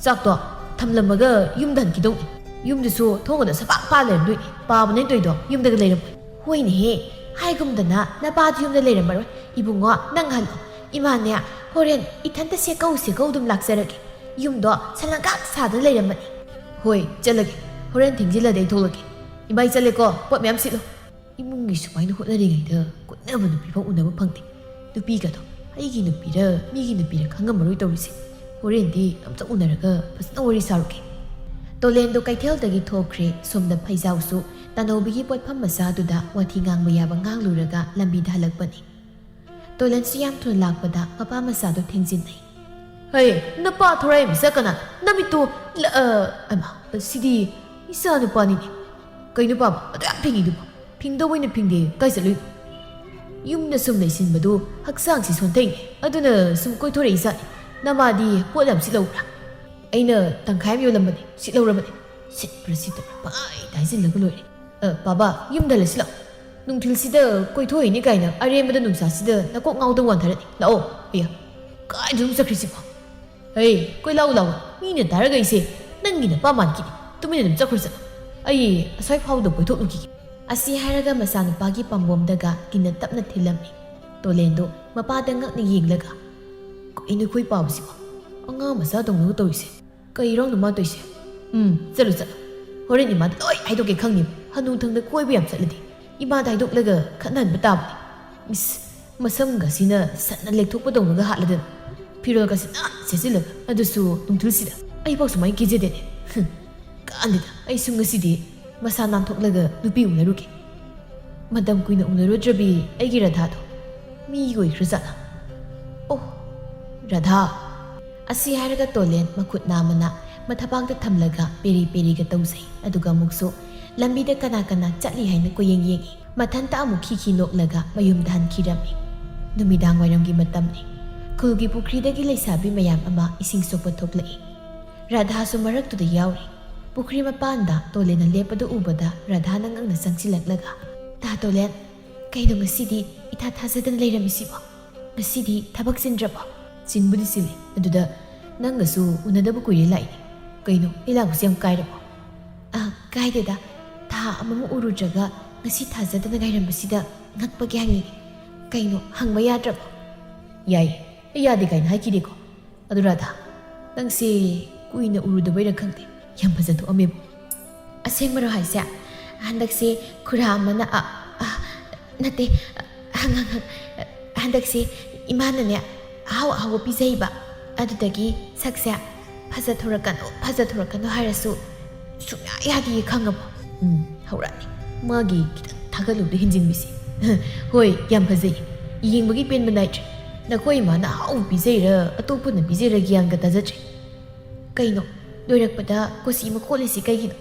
ꯆꯥꯛꯇꯣ ꯊꯝꯂꯝꯃꯒ ꯌꯨꯝꯗ ꯍꯟꯈꯤꯗꯧꯅꯤ ꯌꯨꯝꯗꯁꯨ ꯊꯣꯡꯒꯗ ꯁꯄꯥꯛ ꯄꯥ ꯂꯩꯔꯝꯗꯣꯏꯅꯤ ꯄꯥꯕꯅꯦ ꯇꯣꯏꯗꯣ ꯌꯨꯝꯗꯒ ꯂꯩꯔꯝꯃꯣꯏ ꯍꯣꯏꯅꯦꯍꯦ ꯍꯥꯏꯒꯨꯝꯗꯅ ꯅꯄꯥꯗꯨ ꯌꯨꯝꯗ ꯂꯩꯔꯝꯃꯔꯣꯏ ꯏꯕꯨꯡꯉꯣ ꯅꯪ ꯍꯜꯂꯣ ꯏꯃꯥꯅꯦ ꯍꯣꯔꯦꯟ ꯏꯊꯟꯇ ꯁꯦꯀꯧ ꯑꯗꯨꯝ ꯂꯥꯛꯆꯔꯒꯦ ꯌꯨꯝꯗꯣ ꯁꯂꯪꯀꯥꯛ ꯁꯥꯗꯅ ꯂꯩꯔꯝꯃꯅꯤ ꯍꯣꯏ ꯆꯠꯂꯒꯦ ꯍꯣꯔꯦꯟ ꯊꯦꯡꯖꯤꯜꯂꯗꯤ ꯑꯩ ꯊꯣꯛꯂꯒꯦ ꯏꯕꯥꯏ ꯆꯠꯂꯦꯀꯣ ꯄꯣꯠ ꯃꯌꯥꯝ ꯁꯤꯠꯂꯣ ꯏꯃꯨꯡꯒꯤ ꯁꯨꯃꯥꯏꯅ ꯍꯣꯠꯅꯔꯤꯉꯩꯗ ꯀꯨꯠꯅꯕ ꯅꯨꯄꯤꯐꯥꯎ ꯎꯅꯕ ꯐꯪꯗꯦ ꯅꯨꯄꯤꯒꯗꯣ ꯑꯩꯒꯤ ꯅꯨꯄꯤꯔ ꯃꯤꯒꯤ ꯅꯨꯄꯤꯔ ꯈꯪꯉꯝꯃꯔꯣꯏ ꯇꯧꯔꯤꯁꯦ ꯍꯣꯔꯦꯟꯗꯤ ꯑꯝꯇ ꯎꯅꯔꯒ ꯐꯖꯅ ꯋꯥꯔꯤ ꯁꯥꯔꯨꯒꯦ ꯇꯣꯂꯦꯟꯗꯣ ꯀꯩꯊꯦꯜꯗꯒꯤ ꯊꯣꯛꯈ꯭ꯔꯦ ꯁꯣꯝꯗ ꯐꯩꯖꯥꯎꯁꯨ ꯇꯥꯅꯧꯕꯤꯒꯤ ꯄꯣꯠꯐꯝ ꯃꯆꯥꯗꯨꯗ ꯋꯥꯊꯤ ꯉꯥꯡꯕ ꯌꯥꯕ ꯉꯥꯡꯂꯨꯔꯒ ꯂꯝꯕꯤꯗ ꯍꯜꯂꯛꯄꯅꯤ ꯇꯣꯂꯦꯟꯁꯨ ꯌꯥꯝ ꯊꯨꯅ ꯂꯥꯛꯄꯗ ꯃꯄꯥ ꯃꯆꯥꯗꯣ ꯊꯦꯡꯖꯤꯟꯅꯩ ꯍꯩ ꯅꯄꯥ ꯊꯣꯔꯥꯏ ꯃꯤꯁꯛ ꯀꯅꯥ ꯅꯃꯤꯠꯇꯨ ꯁꯤꯗꯤ ꯏꯆꯥ ꯅꯨꯄꯥꯅꯤꯅꯦ ꯀꯩꯅꯣ ꯄꯥꯕ ꯑꯗꯨ ꯌꯥꯝ ꯐꯤꯡꯉꯤꯗꯨꯕꯣ ꯐꯤꯡꯗꯧꯕꯩꯅ ꯐꯤꯡꯗꯦ ꯀꯥꯏ ꯆꯠꯂꯨꯏꯅꯣ ꯌꯨꯝꯗ ꯁꯨꯝ ꯂꯩꯁꯤꯟꯕꯗꯨ ꯍꯛꯆꯥꯡꯁꯤ ꯁꯣꯟꯊꯩꯅꯦ ꯑꯗꯨꯅ ꯁꯨꯝ ꯀꯣꯏꯊꯣꯔꯛꯏ ꯖꯥꯠꯅꯤ ꯅꯃꯥꯗꯤ ꯄꯣꯠ ꯌꯥꯝ ꯁꯤꯠꯂꯧꯕ꯭ꯔꯥ ꯑꯩꯅ ꯇꯪꯈꯥꯏ ꯑꯃ ꯌꯣꯜꯂꯝꯕꯅꯤ ꯁꯤꯠꯂꯧꯔꯕꯅꯤ ꯁꯤꯠꯄ꯭ꯔꯥ ꯁꯤꯠꯇꯕ꯭ꯔꯥ ꯄꯪꯍꯥꯏꯗ ꯍꯥꯏꯖꯤꯜꯂꯒ ꯂꯣꯏꯔꯦ ꯕꯥꯕꯥ ꯌꯨꯝꯗ ꯂꯩꯁꯤ ꯂꯥꯛꯑꯣ ꯅꯨꯡꯊꯤꯜꯁꯤꯗ ꯀꯣꯏꯊꯣꯛꯏꯅꯤ ꯀꯥꯏꯅ ꯑꯔꯦꯝꯕꯗ ꯅꯨꯡꯁꯥꯁꯤꯗ ꯅꯀꯣꯛ ꯉꯥꯎꯗ ꯋꯥꯟꯊꯔꯅꯤ ꯂꯥꯛꯑꯣ ꯑయ్ꯌꯥ ꯀꯥꯏꯗ ꯑꯗꯨꯝ ꯆꯠꯈ꯭ꯔꯤꯁꯤꯕꯣ ꯍꯩ ꯀꯣꯏ ꯂꯥꯛꯑꯣ ꯃꯤꯅ ꯇꯥꯔꯒ ꯑꯩꯁꯦ ꯅꯪꯒꯤ ꯅꯄꯥ ꯃꯥꯟꯈꯤꯅꯤ ꯇꯨꯃꯤꯟꯅ ꯑꯗꯨꯝ ꯆꯠꯈ꯭ꯔꯣ ꯆꯠꯂꯣ ꯑꯩ ꯑꯁ꯭ꯋꯥꯏ ꯐꯥꯎꯗ ꯀꯣꯏꯊꯣꯛꯂꯨꯈꯤꯒꯦ ꯑꯁꯤ ꯍꯥꯏꯔꯒ ꯃꯆꯥꯅꯨꯄꯥꯒꯤ ꯄꯥꯝꯕꯣꯝꯗꯒ ꯀꯤꯟꯅ ꯇꯞꯅ ꯊꯤꯜꯂꯝꯃꯤ ꯇꯣꯂꯦꯟꯗꯣ ꯃꯄꯥꯗ ꯉꯛꯅ ꯌꯦꯡꯂꯒ ꯀꯩꯅꯣ ꯑꯩꯈꯣꯏ ꯄꯥꯕꯁꯤꯕꯣ ꯑꯉꯥꯡ ꯃꯆꯥ ꯇꯧꯅꯒ ꯇꯧꯔꯤꯁꯦ ꯀꯩꯔꯣꯡꯅꯣ ꯃꯥ ꯇꯧꯏꯁꯦ ꯆꯠꯂꯣ ꯍꯣꯔꯦꯟ ꯏꯃꯥꯗ ꯂꯣꯏ ꯍꯥꯏꯗꯣꯛꯀꯦ ꯈꯪꯅꯤꯕ ꯍꯅꯨꯊꯪꯗ ꯀꯣꯏꯕ ꯌꯥꯝ ꯆꯠꯂꯗꯤ ꯏꯃꯥꯗ ꯍꯥꯏꯗꯣꯛꯂꯒ ꯈꯠꯅꯍꯟꯕ ꯇꯥꯕꯅꯤ ꯃꯤꯁ ꯃꯁꯝꯒꯁꯤꯅ ꯁꯟꯅ ꯂꯦꯛꯊꯣꯛꯄꯗꯧꯅꯒ ꯍꯥꯠꯂꯗꯅ ꯐꯤꯔꯣꯜꯒꯁꯤ ꯅꯥꯟꯅ ꯁꯦꯠꯆꯤꯜꯂꯒ ꯑꯗꯨꯁꯨ ꯅꯨꯡꯊꯤꯜꯁꯤꯗ ꯑꯩꯐꯥꯎ ꯁꯨꯃꯥꯏꯅ ꯀꯤꯖꯗꯦꯅꯦ ꯀꯥꯟꯗꯦꯗ ꯑꯩꯁꯨ ꯉꯁꯤꯗꯤ ꯃꯁꯥ ꯅꯥꯟꯊꯣꯛꯂꯒ ꯅꯨꯄꯤ ꯎꯅꯔꯨꯒꯦ ꯃꯇꯝ ꯀꯨꯏꯅ ꯎꯅꯔꯨꯗ꯭ꯔꯕꯤ ꯑꯩꯒꯤ ꯔꯥꯙꯥꯗꯣ ꯃꯤ ꯑꯣꯏꯈ꯭ꯔꯖꯥꯠꯂ? ꯑꯣ ꯔꯥꯙꯥ ꯑꯁꯤ ꯍꯥꯏꯔꯒ ꯇꯣꯂꯦꯟ ꯃꯈꯨꯠ ꯅꯥꯝꯃꯅ ꯃꯊꯕꯥꯛꯇ ꯊꯝꯂꯒ ꯄꯦꯔꯤ ꯄꯦꯔꯤꯒ ꯇꯧꯖꯩ ꯑꯗꯨꯒ ꯑꯃꯨꯛꯁꯨ ꯂꯝꯕꯤꯗ ꯀꯅꯥ ꯀꯅꯥ ꯆꯠꯂꯤ ꯍꯥꯏꯅ ꯀꯣꯌꯦꯡ ꯌꯦꯡꯏ ꯃꯊꯟꯇ ꯑꯃꯨꯛ ꯈꯤꯈꯤ ꯅꯣꯛꯂꯒ ꯃꯌꯨꯝꯗ ꯍꯟꯈꯤꯔꯝꯃꯤ ꯅꯨꯃꯤꯗꯥꯡ ꯋꯥꯏꯔꯝꯒꯤ ꯃꯇꯝꯅꯤ ꯈꯨꯜꯒꯤ ꯄꯨꯈ꯭ꯔꯤꯗꯒꯤ ꯂꯩꯁꯥꯕꯤ ꯃꯌꯥꯝ ꯑꯃ ꯏꯁꯤꯡ ꯁꯣꯛꯄ ꯊꯣꯛꯂꯛꯏ ꯔꯥꯙꯥꯁꯨ ꯃꯔꯛꯇꯨꯗ ꯌꯥꯎꯔꯤ ꯄꯨꯈ꯭ꯔꯤ ꯃꯄꯥꯟꯗ ꯇꯣꯂꯦꯟꯅ ꯂꯦꯞꯄꯗꯨ ꯎꯕꯗ ꯔꯥꯙꯥꯅ ꯉꯛꯅ ꯆꯪꯁꯤꯜꯂꯛꯂꯒ ꯇꯥ ꯇꯣꯂꯦꯟ ꯀꯩꯅꯣ ꯉꯁꯤꯗꯤ ꯏꯊꯥ ꯊꯥꯖꯗꯅ ꯂꯩꯔꯝꯃꯤꯁꯤꯕꯣ ꯉꯁꯤꯗꯤ ꯊꯕꯛ ꯆꯤꯟꯗ꯭ꯔꯕꯣ? ꯆꯤꯟꯕꯨꯗꯤ ꯆꯤꯜꯂꯤ ꯑꯗꯨꯗ ꯅꯪꯒꯁꯨ ꯎꯅꯗꯕ ꯀꯨꯏꯔꯦ ꯂꯥꯛꯏꯅꯤ ꯀꯩꯅꯣ ꯑꯩ ꯂꯥꯛꯄꯁꯤ ꯌꯥꯝ ꯀꯥꯏꯔꯕꯣ? ꯀꯥꯏꯗꯦꯗ ꯊꯥ ꯑꯃꯃꯨꯛ ꯎꯔꯨꯗ꯭ꯔꯒ ꯉꯁꯤ ꯊꯥꯖꯗꯅ ꯉꯥꯏꯔꯝꯕꯁꯤꯗ ꯉꯛꯄꯒꯤ ꯍꯪꯉꯤꯅꯤ ꯀꯩꯅꯣ ꯍꯪꯕ ꯌꯥꯗ꯭ꯔꯕꯣ? ꯌꯥꯏꯌꯦ ꯑꯩ ꯌꯥꯗꯦ ꯀꯥꯏꯅ ꯍꯥꯏꯈꯤꯗꯦꯀꯣ ꯑꯗꯨ ꯔꯥꯙꯥ ꯅꯪꯁꯦ ꯀꯨꯏꯅ ꯎꯔꯨꯗꯕꯩꯔ ꯈꯪꯗꯦ ꯌꯥꯝ ꯐꯖꯊꯣꯛꯑꯝꯃꯦꯕ ꯑꯁꯦꯡꯕꯔꯣ ꯍꯥꯏꯁꯦ? ꯍꯟꯗꯛꯁꯦ ꯈꯨꯔꯥ ꯑꯃꯅ ꯅꯠꯇꯦ ꯍꯟꯗꯛꯁꯦ ꯏꯃꯥꯅꯅꯦ ꯑꯍꯥꯎ ꯑꯍꯥꯎꯕ ꯄꯤꯖꯩꯕ ꯑꯗꯨꯗꯒꯤ ꯁꯛꯁꯦ ꯐꯖꯊꯣꯔꯛꯀꯅꯣ ꯍꯥꯏꯔꯁꯨ ꯁꯨꯡꯌꯥ ꯌꯥꯗꯦ ꯈꯪꯉꯕꯣ? ꯍꯧꯔꯛꯑꯅꯤ ꯃꯥꯒꯤ ꯈꯤꯇꯪ ꯊꯥꯒꯠꯂꯨꯕꯗ ꯍꯦꯟꯖꯤꯟꯕꯤꯁꯤ ꯍꯣꯏ ꯌꯥꯝ ꯐꯖꯩ ꯌꯦꯡꯕꯒꯤ ꯄꯦꯟꯕ ꯅꯥꯏꯗ꯭ꯔꯦ ꯅꯈꯣꯏ ꯏꯃꯥꯅ ꯑꯍꯥꯎꯕ ꯄꯤꯖꯩꯔ ꯑꯇꯣꯞꯄꯅ ꯄꯤꯖꯩꯔ ꯒ꯭ꯌꯥꯟꯒ ꯇꯥꯖꯗ꯭ꯔꯦ ꯀꯩꯅꯣ ꯂꯣꯏꯔꯛꯄꯗ ꯀꯣꯆꯤ ꯑꯃ ꯈꯣꯠꯂꯤꯁꯤ ꯀꯩꯒꯤꯅோ?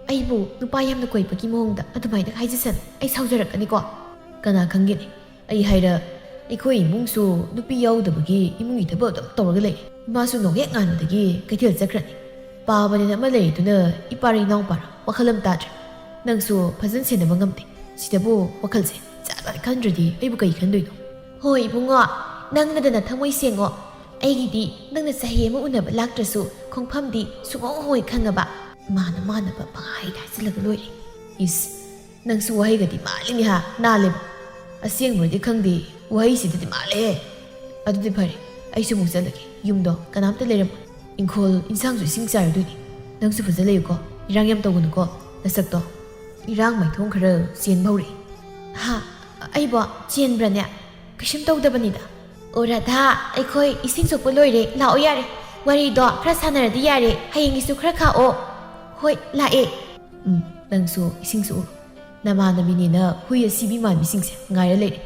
ꯑꯩꯕꯨ ꯅꯨꯄꯥ ꯌꯥꯝꯅ ꯀꯣꯏꯕꯒꯤ ꯃꯑꯣꯡꯗ ꯑꯗꯨꯃꯥꯏꯅ ꯍꯥꯏꯖꯁꯅꯨ ꯑꯩ ꯁꯥꯎꯖꯔꯛꯀꯅꯤꯀꯣ ꯀꯅꯥ ꯈꯪꯒꯦꯅꯤ ꯑꯩ ꯍꯥꯏꯔ ꯑꯩꯈꯣꯏ ꯏꯃꯨꯡꯁꯨ ꯅꯨꯄꯤ ꯌꯥꯎꯗꯕꯒꯤ ꯏꯃꯨꯡꯒꯤ ꯊꯕꯛ ꯑꯗꯨꯝ ꯇꯧꯔꯒ ꯂꯩ ꯏꯃꯥꯁꯨ ꯅꯣꯡꯍꯦꯛ ꯉꯥꯟꯕꯗꯒꯤ ꯀꯩꯊꯦꯜ ꯆꯠꯈ꯭ꯔꯅꯤ ꯄꯥꯕꯅꯤꯅ ꯑꯃ ꯂꯩꯔꯤꯗꯨꯅ ꯏꯄꯥꯔ ꯏꯅꯥꯎꯄꯥꯔ ꯋꯥꯈꯜ ꯑꯃ ꯇꯥꯗ꯭ꯔꯦ ꯅꯪꯁꯨ ꯐꯖꯅ ꯁꯦꯟꯅꯕ ꯉꯝꯗꯦ ꯁꯤꯗꯕꯨ ꯋꯥꯈꯜꯁꯦ ꯆꯥꯠ ꯈꯟꯗ꯭ꯔꯗꯤ ꯑꯩꯕꯨ ꯀꯩ ꯈꯟꯗꯣꯏꯅꯣ? ꯍꯣꯏ ꯏꯕꯨꯡꯉꯣ ꯅꯪꯅꯗꯅ ꯊꯃꯣꯏ ꯁꯦꯡꯉꯣ ꯑꯩꯒꯤꯗꯤ ꯅꯪꯅ ꯆꯍꯤ ꯑꯃ ꯎꯅꯕ ꯂꯥꯛꯇ꯭ꯔꯁꯨ ꯈꯣꯡꯐꯝꯗꯤ ꯁꯨꯡꯍꯣꯏ ꯈꯪꯉꯕ ꯃꯥꯅꯕ ꯄꯪꯍꯥꯏꯗ ꯍꯥꯏꯖꯤꯜꯂꯒ ꯂꯣꯏꯔꯦ ꯏꯁ ꯅꯪꯁꯨ ꯋꯥꯍꯩꯒꯗꯤ ꯃꯥꯜꯂꯤꯅꯤ ꯅꯥꯜꯂꯦꯕ ꯑꯁꯦꯡꯕꯗꯤ ꯈꯪꯗꯦ ꯋꯥꯍꯩꯁꯤꯗꯗꯤ ꯃꯥꯜꯂꯦ ꯑꯗꯨꯗꯤ ꯐꯔꯦ ꯑꯩꯁꯨ ꯑꯃꯨꯛ ꯆꯠꯂꯒꯦ ꯌꯨꯝꯗꯣ ꯀꯅꯥꯝꯇ ꯂꯩꯔꯝꯃꯣꯏ ꯏꯪꯈꯣꯜ ꯏꯟꯁꯥꯡꯁꯨ ꯏꯁꯤꯡ ꯆꯥꯏꯔꯗꯣꯏꯅꯤ ꯅꯪꯁꯨ ꯐꯖ ꯂꯩꯌꯨꯀꯣ ꯏꯔꯥꯡ ꯌꯥꯝ ꯇꯧꯒꯅꯨꯀꯣ ꯅꯁꯛꯇꯣ ꯏꯔꯥꯡ ꯃꯥꯏꯊꯣꯡ ꯈꯔ ꯆꯦꯟꯕ ꯍꯧꯔꯛꯏ ꯑꯩꯕꯣ ꯆꯦꯟꯕ꯭ꯔꯅꯦ? ꯀꯩꯁꯨꯝ ꯇꯧꯗꯕꯅꯤꯗ ꯑꯣ ꯔꯥꯙꯥ ꯑꯩꯈꯣꯏ ꯏꯁꯤꯡ ꯁꯣꯛꯄ ꯂꯣꯏꯔꯦ ꯂꯥꯛꯑꯣ ꯌꯥꯔꯦ ꯋꯥꯔꯤꯗꯣ ꯈꯔ ꯁꯥꯟꯅꯔꯗꯤ ꯌꯥꯔꯦ ꯍꯌꯦꯡꯒꯤꯁꯨ ꯈꯔ ꯈꯥꯛꯑꯣ ꯍꯣꯏ ꯂꯥꯛꯑꯦ ꯅꯪꯁꯨ ꯏꯁꯤꯡꯁꯨ ꯎꯔꯣ ꯅꯃꯥꯟꯅꯕꯤꯅꯦꯅ ꯍꯨꯏ ꯑꯁꯤꯕꯤ ꯃꯥꯟꯕꯤꯁꯤꯡꯁꯦ ꯉꯥꯏꯔ ꯂꯩꯔꯦ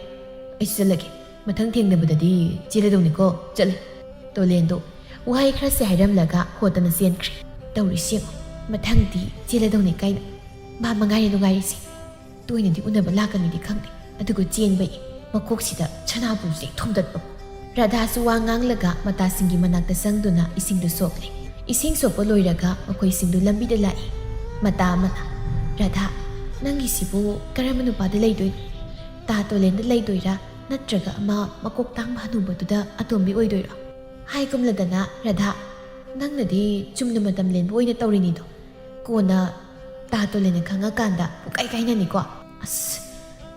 ꯑꯩꯁꯨ ꯆꯠꯂꯒꯦ ꯃꯊꯪ ꯊꯦꯡꯅꯕꯗꯗꯤ ꯆꯦꯜꯂꯗꯧꯅꯤꯀꯣ ꯆꯠꯂꯦ ꯇꯣꯂꯦꯟꯗꯣ ꯋꯥꯍꯩ ꯈꯔꯁꯦ ꯍꯥꯏꯔꯝꯂꯒ ꯍꯣꯠꯇꯅ ꯆꯦꯟꯈ꯭ꯔꯦ ꯇꯧꯔꯤꯁꯤ ꯌꯦꯡꯉꯣ ꯃꯊꯪꯗꯤ ꯆꯦꯜꯂꯗꯧꯅꯤ ꯀꯥꯏꯅ ꯃꯥ ꯃꯉꯥꯏꯔꯦ ꯅꯨꯡꯉꯥꯏꯔꯤꯁꯤ ꯇꯣꯏꯅꯗꯤ ꯎꯅꯕ ꯂꯥꯛꯀꯅꯤꯗꯤ ꯈꯪꯗꯦ ꯑꯗꯨꯒ ꯆꯦꯟꯕꯩ ꯃꯀꯣꯛꯁꯤꯗ ꯁꯅꯥꯕꯨꯟꯁꯦ ꯊꯣꯝꯗꯠꯄ ꯔꯥꯙꯥꯁꯨ ꯋꯥ ꯉꯥꯡꯂꯒ ꯃꯇꯥꯁꯤꯡꯒꯤ ꯃꯅꯥꯛꯇ ꯆꯪꯗꯨꯅ ꯏꯁꯤꯡꯗꯨ ꯁꯣꯛꯂꯦ ꯏꯁꯤꯡ ꯁꯣꯛꯄ ꯂꯣꯏꯔꯒ ꯃꯈꯣꯏꯁꯤꯡꯗꯨ ꯂꯝꯕꯤꯗ ꯂꯥꯛꯏ ꯃꯇꯥ ꯑꯃꯅ ꯔꯥꯙꯥ ꯅꯪꯒꯤꯁꯤꯕꯨ ꯀꯔꯝꯕ ꯅꯨꯄꯥꯗ ꯂꯩꯗꯣꯏꯅꯣ? ꯇꯥ ꯇꯣꯂꯦꯟꯗ ꯂꯩꯗꯣꯏꯔꯥ ꯅꯠꯇ꯭ꯔꯒ ꯑꯃ ꯃꯀꯣꯛ ꯇꯥꯡꯕ ꯍꯅꯨꯕꯗꯨꯗ ꯑꯇꯣꯝꯕꯤ ꯑꯣꯏꯗꯣꯏꯔꯣ? ꯍꯥꯏꯒꯨꯝꯂꯗꯅ ꯔꯥꯙꯥ ꯅꯪꯅꯗꯤ ꯆꯨꯝꯅ ꯃꯇꯝ ꯂꯦꯟꯕ ꯑꯣꯏꯅ ꯇꯧꯔꯤꯅꯤꯗꯣ ꯀꯣꯟꯅ ꯇꯥ ꯇꯣꯂꯦꯟꯅ ꯈꯪꯉꯀꯥꯟꯗ ꯄꯨꯀꯥꯏ ꯀꯥꯏꯅꯅꯤꯀꯣ ꯑꯁ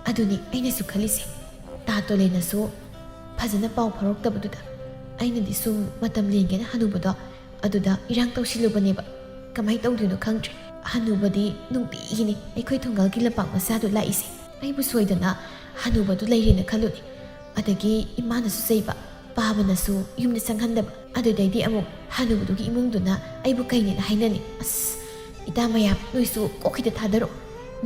ꯑꯗꯨꯅꯤ ꯑꯩꯅꯁꯨ ꯈꯜꯂꯤꯁꯦ ꯇꯥ ꯇꯣꯂꯦꯟꯅꯁꯨ ꯐꯖꯅ ꯄꯥꯎ ꯐꯥꯎꯔꯛꯇꯕꯗꯨꯗ ꯑꯩꯅꯗꯤ ꯁꯨꯝ ꯃꯇꯝ ꯂꯦꯟꯒꯦꯅ ꯍꯅꯨꯕꯗꯣ ꯑꯗꯨꯗ ꯏꯔꯥꯡ ꯇꯧꯁꯤꯜꯂꯨꯕꯅꯦꯕ ꯀꯃꯥꯏꯅ ꯇꯧꯗꯣꯏꯅꯣ ꯈꯪꯗ꯭ꯔꯦ ꯍꯅꯨꯕꯗꯤ ꯅꯨꯡꯇꯤꯒꯤꯅꯤ ꯑꯩꯈꯣꯏ ꯊꯣꯡꯒꯥꯜꯒꯤ ꯂꯝꯄꯥꯛ ꯃꯆꯥꯗꯣ ꯂꯥꯛꯏꯁꯦ ꯑꯩꯕꯨ ꯁꯣꯏꯗꯅ ꯍꯅꯨꯕꯗꯨ ꯂꯩꯔꯦꯅ ꯈꯜꯂꯨꯅꯤ ꯑꯗꯒꯤ ꯏꯃꯥꯅꯁꯨ ꯆꯩꯕ ꯄꯥꯕꯅꯁꯨ ꯌꯨꯝꯗ ꯆꯪꯍꯟꯗꯕ ꯑꯗꯨꯗꯩꯗꯤ ꯑꯃꯨꯛ ꯍꯅꯨꯕꯗꯨꯒꯤ ꯏꯃꯨꯡꯗꯨꯅ ꯑꯩꯕꯨ ꯀꯩꯅꯦꯅ ꯍꯥꯏꯅꯅꯤ ꯑꯁ ꯏꯇꯥ ꯃꯌꯥꯝ ꯅꯣꯏꯁꯨ ꯀꯣꯛꯈꯤꯗ ꯊꯥꯗꯔꯛꯑꯣ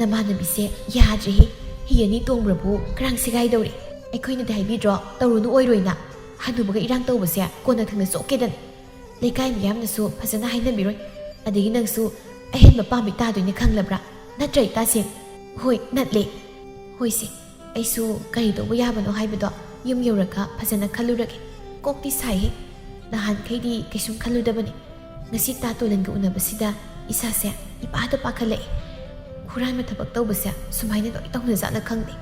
ꯅꯃꯥꯟꯅꯕꯤꯁꯦ ꯌꯥꯗ꯭ꯔꯦꯍꯦ ꯍꯤ ꯑꯅꯤ ꯇꯣꯡꯕ꯭ꯔꯕꯨ ꯀꯔꯥꯡ ꯁꯦꯒꯥꯏꯗꯧꯔꯦ ꯑꯩꯈꯣꯏꯅꯗꯤ ꯍꯥꯏꯕꯤꯗ꯭ꯔꯣ ꯇꯧꯔꯨꯅꯨ ꯑꯣꯏꯔꯣꯏꯅ ꯍꯅꯨꯕꯒ ꯏꯔꯥꯡ ꯇꯧꯕꯁꯦ ꯀꯣꯟꯅ ꯊꯪꯅ ꯆꯣꯛꯀꯦꯗꯅ ꯂꯩꯀꯥꯏ ꯃꯌꯥꯝꯅꯁꯨ ꯐꯖꯅ ꯍꯥꯏꯅꯕꯤꯔꯣꯏ ꯑꯗꯒꯤ ꯅꯪꯁꯨ ꯑꯍꯦꯟꯕ ꯄꯥꯝꯕꯤ ꯇꯥꯗꯣꯏꯅꯦ ꯈꯪꯂꯕ꯭ꯔꯥ ꯅꯠꯇ꯭ꯔ ꯏꯇꯥꯁꯦ ꯍꯣꯏ ꯅꯠꯂꯦ ꯍꯣꯏꯁꯦ ꯑꯩꯁꯨ ꯀꯔꯤ ꯇꯧꯕ ꯌꯥꯕꯅꯣ ꯍꯥꯏꯕꯗꯣ ꯌꯨꯝ ꯌꯧꯔꯒ ꯐꯖꯅ ꯈꯜꯂꯨꯔꯒꯦ ꯀꯣꯛꯇꯤ ꯁꯥꯏꯍꯦ ꯅꯍꯥꯟꯈꯩꯗꯤ ꯀꯩꯁꯨꯝ ꯈꯜꯂꯨꯗꯕꯅꯤ ꯉꯁꯤ ꯇꯥ ꯇꯣꯂꯦꯟꯒ ꯎꯅꯕꯁꯤꯗ ꯏꯁꯥꯁꯦ ꯏꯄꯥꯗ ꯄꯥꯈꯠꯂꯛꯏ ꯍꯨꯔꯥꯟꯕ ꯊꯕꯛ ꯇꯧꯕꯁꯦ ꯁꯨꯃꯥꯏꯅ ꯂꯣꯏ ꯇꯧꯅꯖꯥꯠꯅ ꯈꯪꯗꯦ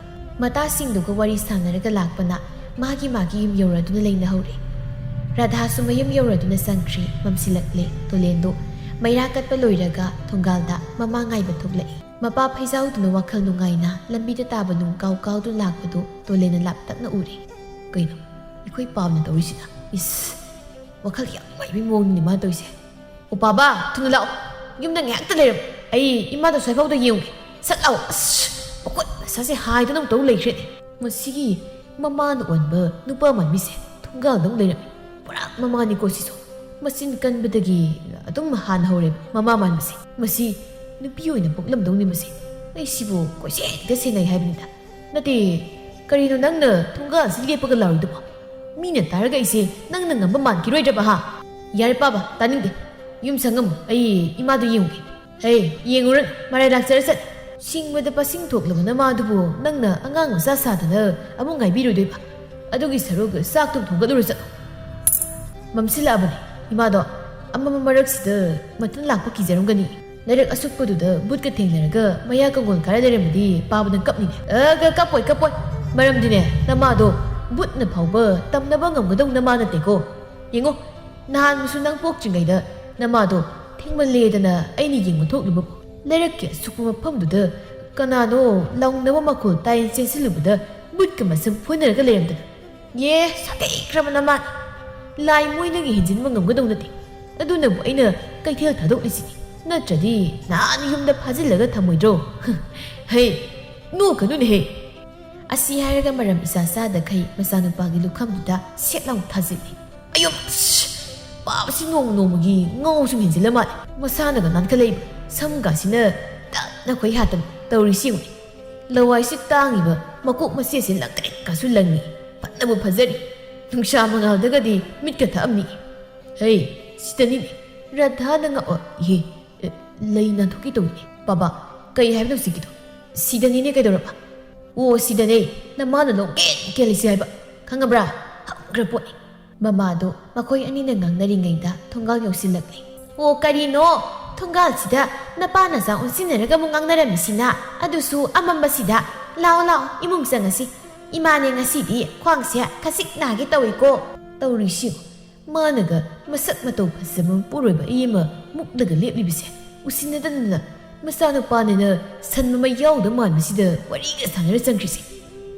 ꯃꯇꯥꯁꯤꯡꯗꯨꯒ ꯋꯥꯔꯤ ꯁꯥꯟꯅꯔꯒ ꯂꯥꯛꯄꯅ ꯃꯥꯒꯤ ꯌꯨꯝ ꯌꯧꯔꯗꯨꯅ ꯂꯩꯅꯍꯧꯔꯦ ꯔꯥꯙꯥꯁꯨ ꯃꯌꯨꯝ ꯌꯧꯔꯗꯨꯅ ꯆꯪꯈ꯭ꯔꯤ ꯃꯝꯁꯤꯜꯂꯛꯂꯦ ꯇꯣꯂꯦꯟꯗꯣ ꯃꯩꯔꯥ ꯀꯠꯄ ꯂꯣꯏꯔꯒ ꯊꯣꯡꯒꯥꯜꯗ ꯃꯃꯥ ꯉꯥꯏꯕ ꯊꯣꯛꯂꯛꯏ ꯃꯄꯥ ꯐꯩꯖꯥꯎꯗꯨꯅ ꯋꯥꯈꯜ ꯅꯨꯡꯉꯥꯏꯅ ꯂꯝꯕꯤꯗ ꯇꯥꯕ ꯅꯨꯡ ꯀꯥꯎꯗꯨꯅ ꯂꯥꯛꯄꯗꯨ ꯇꯣꯂꯦꯟꯅ ꯂꯥꯞꯇꯛꯅ ꯎꯔꯦ ꯀꯩꯅꯣ ꯑꯩꯈꯣꯏ ꯄꯥꯝꯅ ꯇꯧꯔꯤꯁꯤꯅ ꯏꯁ ꯋꯥꯈꯜ ꯌꯥꯝ ꯅꯨꯡꯉꯥꯏꯕꯩ ꯃꯑꯣꯡꯅꯤ ꯃꯥ ꯇꯧꯔꯤꯁꯦ ꯑꯣ ꯄꯥꯕꯥ ꯊꯨꯅ ꯂꯥꯛꯑꯣ ꯌꯨꯝꯗ ꯉꯥꯏꯍꯥꯛꯇ ꯂꯩꯔꯝꯃꯨ ꯑꯩ ꯏꯃꯥꯗꯣ ꯁ꯭ꯋꯥꯏꯐꯥꯎꯗ ꯌꯦꯡꯉꯨꯒꯦ ꯁꯠ ꯂꯥꯛꯑꯣ ꯑꯁ ꯃꯈꯨꯠ ꯃꯁꯥꯁꯦ ꯍꯥꯏꯗꯅ ꯑꯃꯨꯛ ꯇꯧ ꯂꯩꯈ꯭ꯔꯦꯅꯦ ꯃꯁꯤꯒꯤ ꯃꯃꯥꯅ ꯑꯣꯟꯕ ꯅꯨꯄꯥ ꯃꯥꯟꯕꯤꯁꯦ ꯊꯣꯡꯒꯥꯜꯗ ꯑꯃꯨꯛ ꯂꯩꯔꯝꯃꯤ ꯄꯨꯔꯥ ꯃꯃꯥꯅꯤꯀꯣ ꯁꯤꯁꯨ ꯃꯆꯤꯟ ꯀꯟꯕꯗꯒꯤ ꯑꯗꯨꯝ ꯍꯥꯟꯅ ꯍꯧꯔꯦꯕ ꯃꯃꯥ ꯃꯥꯟꯕꯁꯦ ꯃꯁꯤ ꯅꯨꯄꯤ ꯑꯣꯏꯅ ꯄꯣꯛꯂꯝꯗꯧꯅꯤ ꯃꯁꯤ ꯑꯩ ꯁꯤꯕꯨ ꯀꯣꯏꯁꯦꯟꯒ ꯁꯦꯟꯅꯩ ꯍꯥꯏꯕꯅꯤꯗ Nati, karino nangna thungga silge paga larudubo. Mina taraga ise nangna ngamba man kiroi draba ha. Yare paba taninge. Yum sangam ai imadu yemge. Hey, yenguran marai laksarasat. Singmada pasing thoklama namadubo nangna angang masa sadana amung ngaibirudoiba. Adugi saroga saktum thonggadurasa. Mamsila abane. Imado amma maraksida matan lakpa kijarumgani. Larak asukpaduda butka thengnaraga maya kangol kara leremadi pabadan kapnine. Aga kapoi. Maramdine namado butna phauba tamnaba ngamgadong nama nateko. Yengo nahan musu nang pokjingaida namado thengmanledana aini yengma thokliba. Larak asukpa mafamduda kanano lawngnaba makhol tayin chensilubada butka masam phunaraga leremdana. Ye satekrama nama lai moinagi hinjinba ngamgadong nate. Adunabu aina kaithel thadoklisini. Natradi naan yumda phajilaga thamoidro. Hey, no kanune he. Asi haraga maram isa sada khai masanupagi lukhamduda setlaw thajili. Ayom babasi nomagi ngawsum hinjilama masanaga nankhalei samgasina na khoi hatam tawrisiwi. Lawai si tangiba makuk masese lakre kasu langi. Patnabu phajari. Nungsha mangaldaga di mitka thamni. Hey, sitani radha nga ye lay na thoki to baba kai haibno sikido sidani ne kaidoraba o sidane namana lo kelisi haiba khangabra hangrapoi mama do makoi ani na ngangnari thongal yosilakni o karino thongal sida napana sa unsinaraga mung ngangnaramisina adusu amambasida lao imung sangasi imane ngasidi khwangsia khasik nagi tawiko tawrisi managa masak mato phasam puroiba ima mukdaga leplibise usinadana masana panena sanmama yawda manmasida wariga sanara changkrisi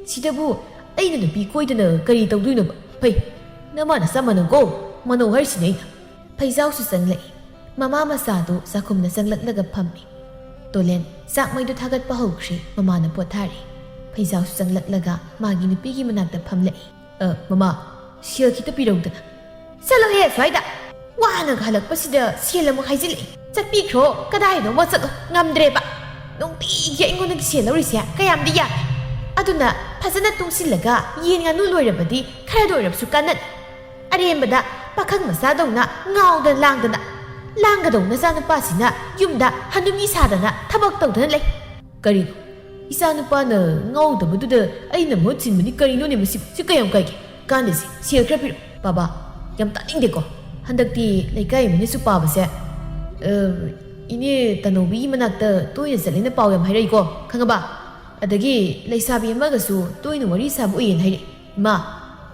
sidabu aina nabi koidana kari tawduina phai namana samana go mano harsina ina phaijau su changlai mama masado sakhumna changlaknaga phammi tolen sakmaidu thagat pa hokri mama na pothari phaijau su changlaklaga magi nupigi manakta phamlai mama sia kita pirongdana Salo he faida. Wana galak pasida sela mo haizili. Chakpikro kadai no mo chalo ngamdreba. Nungti ya ingo nagselawrisia kayam di ya. Aduna phajana tungsilaga yen nga nu loirabadi khara doirabsu kanat. Arembada pakhang masadongna ngawda langdana. Langgadongna sana pasina yumda hanumi sadana thabak tawdana lei. Kari isanu pa na ngawda baduda aina mo chinmani karino ne masi sikayam kaige. Kandisi siakra piro baba Yam taningdeko handakti laikai minisu pabase ini tanobi manakta toya zalina paw yam hairai ko khangaba adagi laisabi amagasu toina wari sabu yen haire ma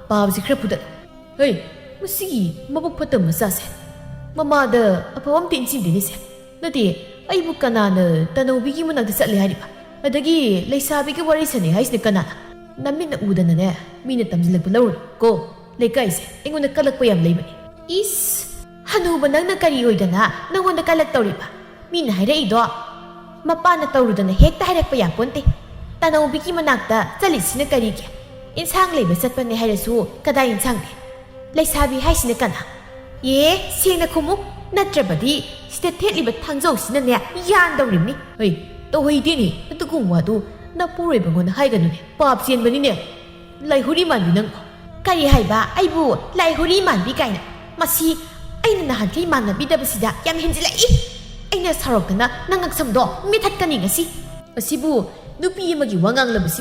pabsi khra pudat hey musigi mabuk phatam masase mama da apawam tinsin dinise nati aibu kanana tanobi gi manakta satle hariba adagi laisabi gi wari sane haisne kana namina udana ne mina tamjilak pulawur ko Lekais, ingon na kalak pa yam laybani. Is, hanu ba nang nakari oidana nangon na kalak tawriba? Mina hayra ido. Mapa na tawruda na hekta hayrak pa yam ponte. Tanaw biki manakta salis na karike. Insang layba satpa ni hayra su kada insang de. Laysabi hay sinakana. Ye, siyang na kumu, natrabadi, sita tetliba tangzaw sinanya yan daw rimni. Ay, tawhay din eh, natugong wado, napuroy bangon na hay ganun eh. Paapsiyan ba niya? Layhuri man binang Kari haiba aibu lai huri man bi kaina masi aina nahan kai man na bidabasida yam hinjila aina sarokna nangak samdo mithat kani ngasi asibu nupi amagi wangang labasi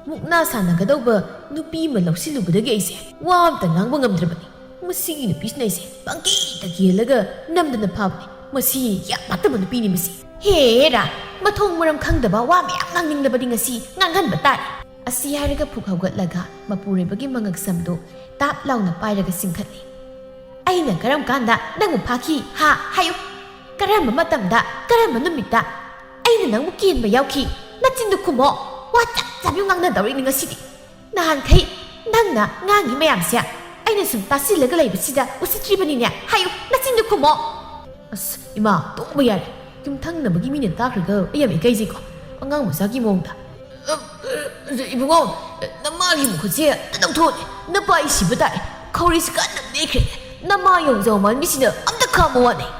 mukna sanagadawba nupi ma lawsilubadagi aise wam ta ngangba ngamdrabani masi nupi snaise bangki tagiyalaga namdana phapni masi yamataba nupi ni masi hera mathong maram khangdaba wa myam ngangningdabadi ngasi nganghanba tari Asi haraga phukhaugатlaga mapurebagi mangak samdo tap launa pairaga singkhatli aina karam kanda nangu phaki ha hayu karam matamda karam numita aina nangu kinba yauki nachindu khumo wa chap chap yung ngangna dawri ngasidi nahan khai nangna ngangi mayam sia aina sum tasilaga laibasida usitribani ne hayu nachindu khumo as ima to bayar yung thangna bagi minin takhraga ayam ikaiji ko angang masagi mongda Ibungo, namagi mo kasi natangtod. Napay si batay. Kauris ka na nekre. Namayong zaman misina amta kamuan eh.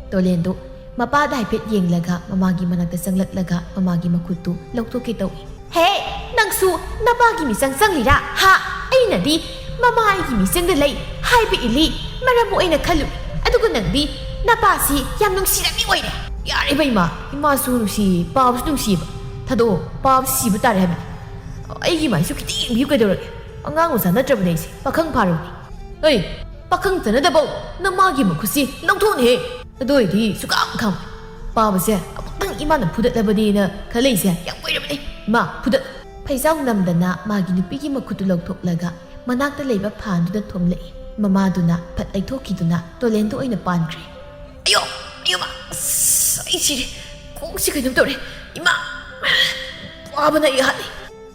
Tolendo, mapada hipit yeng laga mamagi managdasang latlaga mamagi makutu lauto kitaw. Hey, นังสูน้าบ้ากิมิจังจังลีระฮะไอ้น่ะดิมาม่าไอ้กิมิจังเดเลยให้ไปอีลีมาระบุไอ้น่ะขลุอะตุกันนังดิน้าบ้าสิยามนุ่งสีระมีไว้เนี่ยยาไอ้ใบมาสูนุ่งสีป้านุ่งสีบถ้าโดป้าสีบุตรอะไรแบบไอ้กิมิสุขิดบิวกันเดี๋ยวเลยงานอุตสาหนัดจับเลยสิปะคังพารุนี่เฮ้ยปะคังจะนั่นเดาน้ามากิมคุสิลงทุนเหรอโดยที่สุกคำป้าบอกเสียตั้งอีมันพูดอะไรแบบนี้นะเขาเลยเสียยังไม่รู้เลยมาพูดไพ่เจ้านำดานะมากินปีกิมาคุตุลงทุกละกะมานักตะเลยแบบผ่านดุดทมเลยมาดูนะพัดไอทุกขีดุนะตัวเล่นตัวไอ้น่ะปานครีอายุมาไอ้ชีกูสิกันยังตัวเลยอีมาป้าบันไอ้ฮัน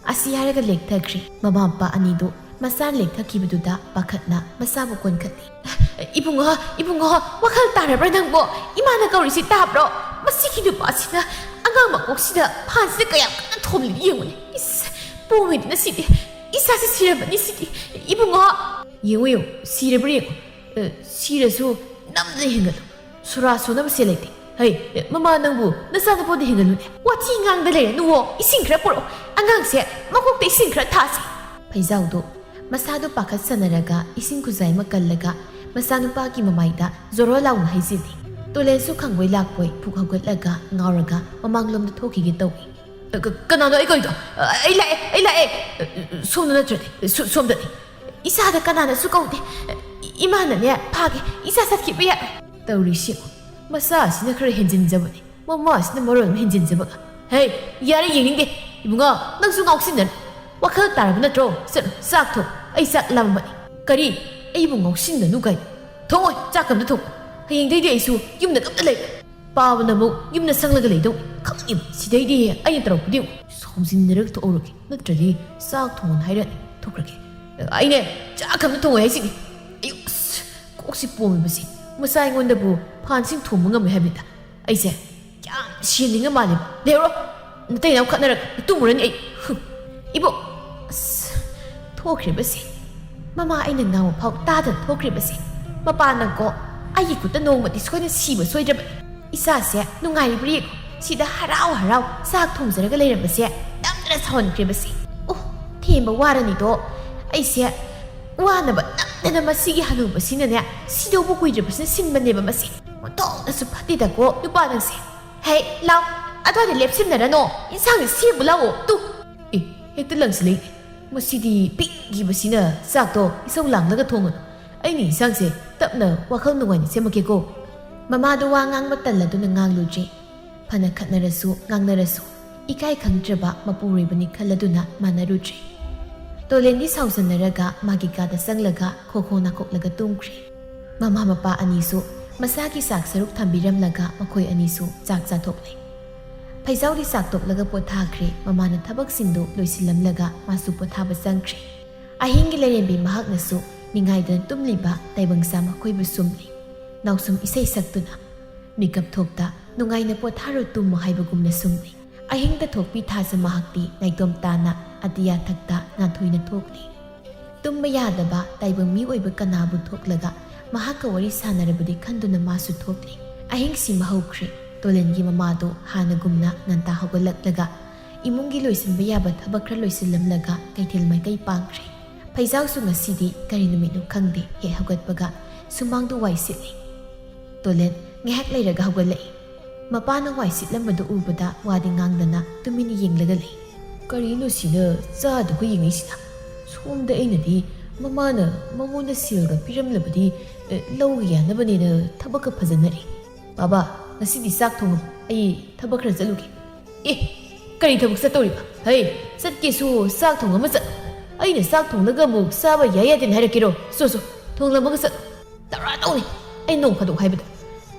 อาศัยอะไรกันเล็กเธอครีมาป้าอันนี้ดูมาสร้างเล็กเธอคิดดูดาปากขัดนะมาสร้างบุคคลขัดอีพุงว่าขันตาเนี่ยประดังบ่อีมานะเกาหลีสิตาบรอมาสิคิดดูป้าสินะอ่างมากุกสินะผ่านสิกระยับกันทมเลยยังไงอิสปูไม่ดีนะสิอิสาสิระบันนี่สิอีพุงยังไงสิระบริกสิระสู้น้ำได้เห็นกันสุราสู้น้ำเสียเลยดิเฮ้ยมานังบูน่าสาดพอได้เห็นกันเลยว่าที่งานได้เลยนัวอีสิงคราปรอ่างเสียมาคุกได้สิงคราท่าสิไปเจ้าดูมาซาดูปากสันนรกะอีสิงกุใจมากันละกะมาซานุปากิมาไม่ได้จรอลาวน์ให้สิดีตัวเล่นสุขังไว้ลักไว้ผูกเขากันละกะงาระกะมามังลมทุกข์กินตัวกันนั่นไอ้ก็อีกไอ้เล่ส่วนนั้นจะได้ส่วนนั้นอีสาดกันนั่นสุขังดิอีมันเนี่ยพากิอีสาสัตว์กิบเยอะตัวริชิมาซาสินะครเห็นจินจับเลยมาสินะมรดกเห็นจินจับกันเฮ้ยยาได้ยิงดิอีมึงนั่งสุขังสินั่นว่าเขาตามันน่ะโตสิสักทุกไอ้สักลำมันกะดีไอ้บุงงสินน่ะนุกัยทงไว้จากกันทุกเฮียงได้ดีไอ้สูยุ่มน่ะกับอะไรป้าวันนั้นมุกยุ่มน่ะสังเลยกันเลยดูข้างยิ่มสิได้ดีไอ้ยังตระกูลดิวสมสินนรกตัวโอรุกนั่นจะดีสักทงให้เรื่องทุกเรื่องไอ้เนี่ยจากกันทงไว้สิไอ้กูสิปูมันไปสิมาใส่เงินเดบูผ่านสิ่งถูกมึงก็ไม่ให้บิดไอ้เสียยังเชียร์ลิงก็มาเลยเดี๋ยวนั่นแต่ยังขัดนรกตุ้มเรื่องไอ้อีบุทั่วคริบสิมาไอ้หนึ่งเงาพอตาถึงทั่วคริบสิมาปานังก็ไอ้ยิ่งกุตโนมันที่ช่วยนั่นสีมันช่วยจะแบบอีสาเสียนุ่งไงบริกสีดาฮาราซากทุ่งจะได้ก็เลยแบบเสียดังจะสอนคริบสิโอ้ที่มาว่าแล้วนี่โตไอ้เสียว่าน่ะแบบนั่นมาสิฮันนูแบบสิเนี่ยสีโดบุกุยจะแบบสิมันเนี่ยแบบสิมันโตนั่นสุภาพดีแต่ก็ยุบานังเสียเฮ้ยเราอะตัวเดี๋ยวเล็บสิเนี่ยนะโนอีสางเนี่ยสีบุลาโอ้ตุ๊เฮ้ยตัวหลังสิเลยมาสิดีปิ๊กกี่แบบสิเนี่ยสักโตอีส่งหลังแล้วก็ทงอ่ะไอ้นี่สังเสียตับเนอว่าเขาหน่วยเสียมาเกี่ยวมาดูว่างางมาตันละตัวงางลูจีพนักขัดนรสูงางนรสูอีกไอ้ขังจะบะมาปูริบันิขัดละตัวน่ะมานารูจีตัวเล่นที่สาวสนนรกะมากิกาตะสังละกะโคโคนักละกะตุ้งครีมาปาอันนี้สูมาซากิสักสรุปทำบิรัมละกะมาคุยอันนี้สูจากจะทบเลยไพเจ้าที่สักตกละกะปวดท่าครีมานันทับกสินดูลุยสิลำละกะมาสุปวดท่าบสังครีอาหิงกิเลเรียนบีมหักนสูมีไงเดินตุ้มลีบะแต่บังสามาคุยบุษมลีนาวสมอิเซสักตุนะมีกับทกตานุ่งไงในปวดท่ารุตุมมาให้บกุมนสุมลีอาหิงตะทกพิธาสมาหักตีในดมตานะอติยาทักตางานทุยนันทกลีตุ้มไม่ยาดบะแต่บังมีไว้บกนาบุทกละกะมาหักกวริสานารบดิขันดุนมาสุทกลีอาหิงสิมาหุครีตัวเล่นยิมาโดหานกุมนะนันตาหกลักละกะอิมุงกิลุยสินบยาบัทบักรลุยสิลมละกะไกเทลไม่ไกปางครีไพเจ้าสุงสิดีการินุมินุขังดีเหตุหกปะกะสุมังดูไวสิลีตัวเล่นเงกเลยระกะหกเลยมาป้านไวสิลำบันดูอุบดาวาดิงางดนะตุมินิยิงละกะเลยการินุสิเนจ้าดูก็ยิงไอสินะช่วงเดย์นี่ดีมาเนมางวนเสียกับพิรมเลยบดีเล่าอย่างนั้นบันเนี่ยทับกับพจันนี่บ้าสิดีสักทงไอ้ทับกับจะลุกการิทับกับสัตว์ตัวบ้าเฮ้ยสัตว์กิสูสักทงก็ไม่สัตไอ้เนี่ยสักทงแล้วก็มุกซาบะยายาดินให้เรากิโลสู้ทงแล้วมันก็สัตตาราตัวนี่ไอ้หนุ่มผดุให้บัด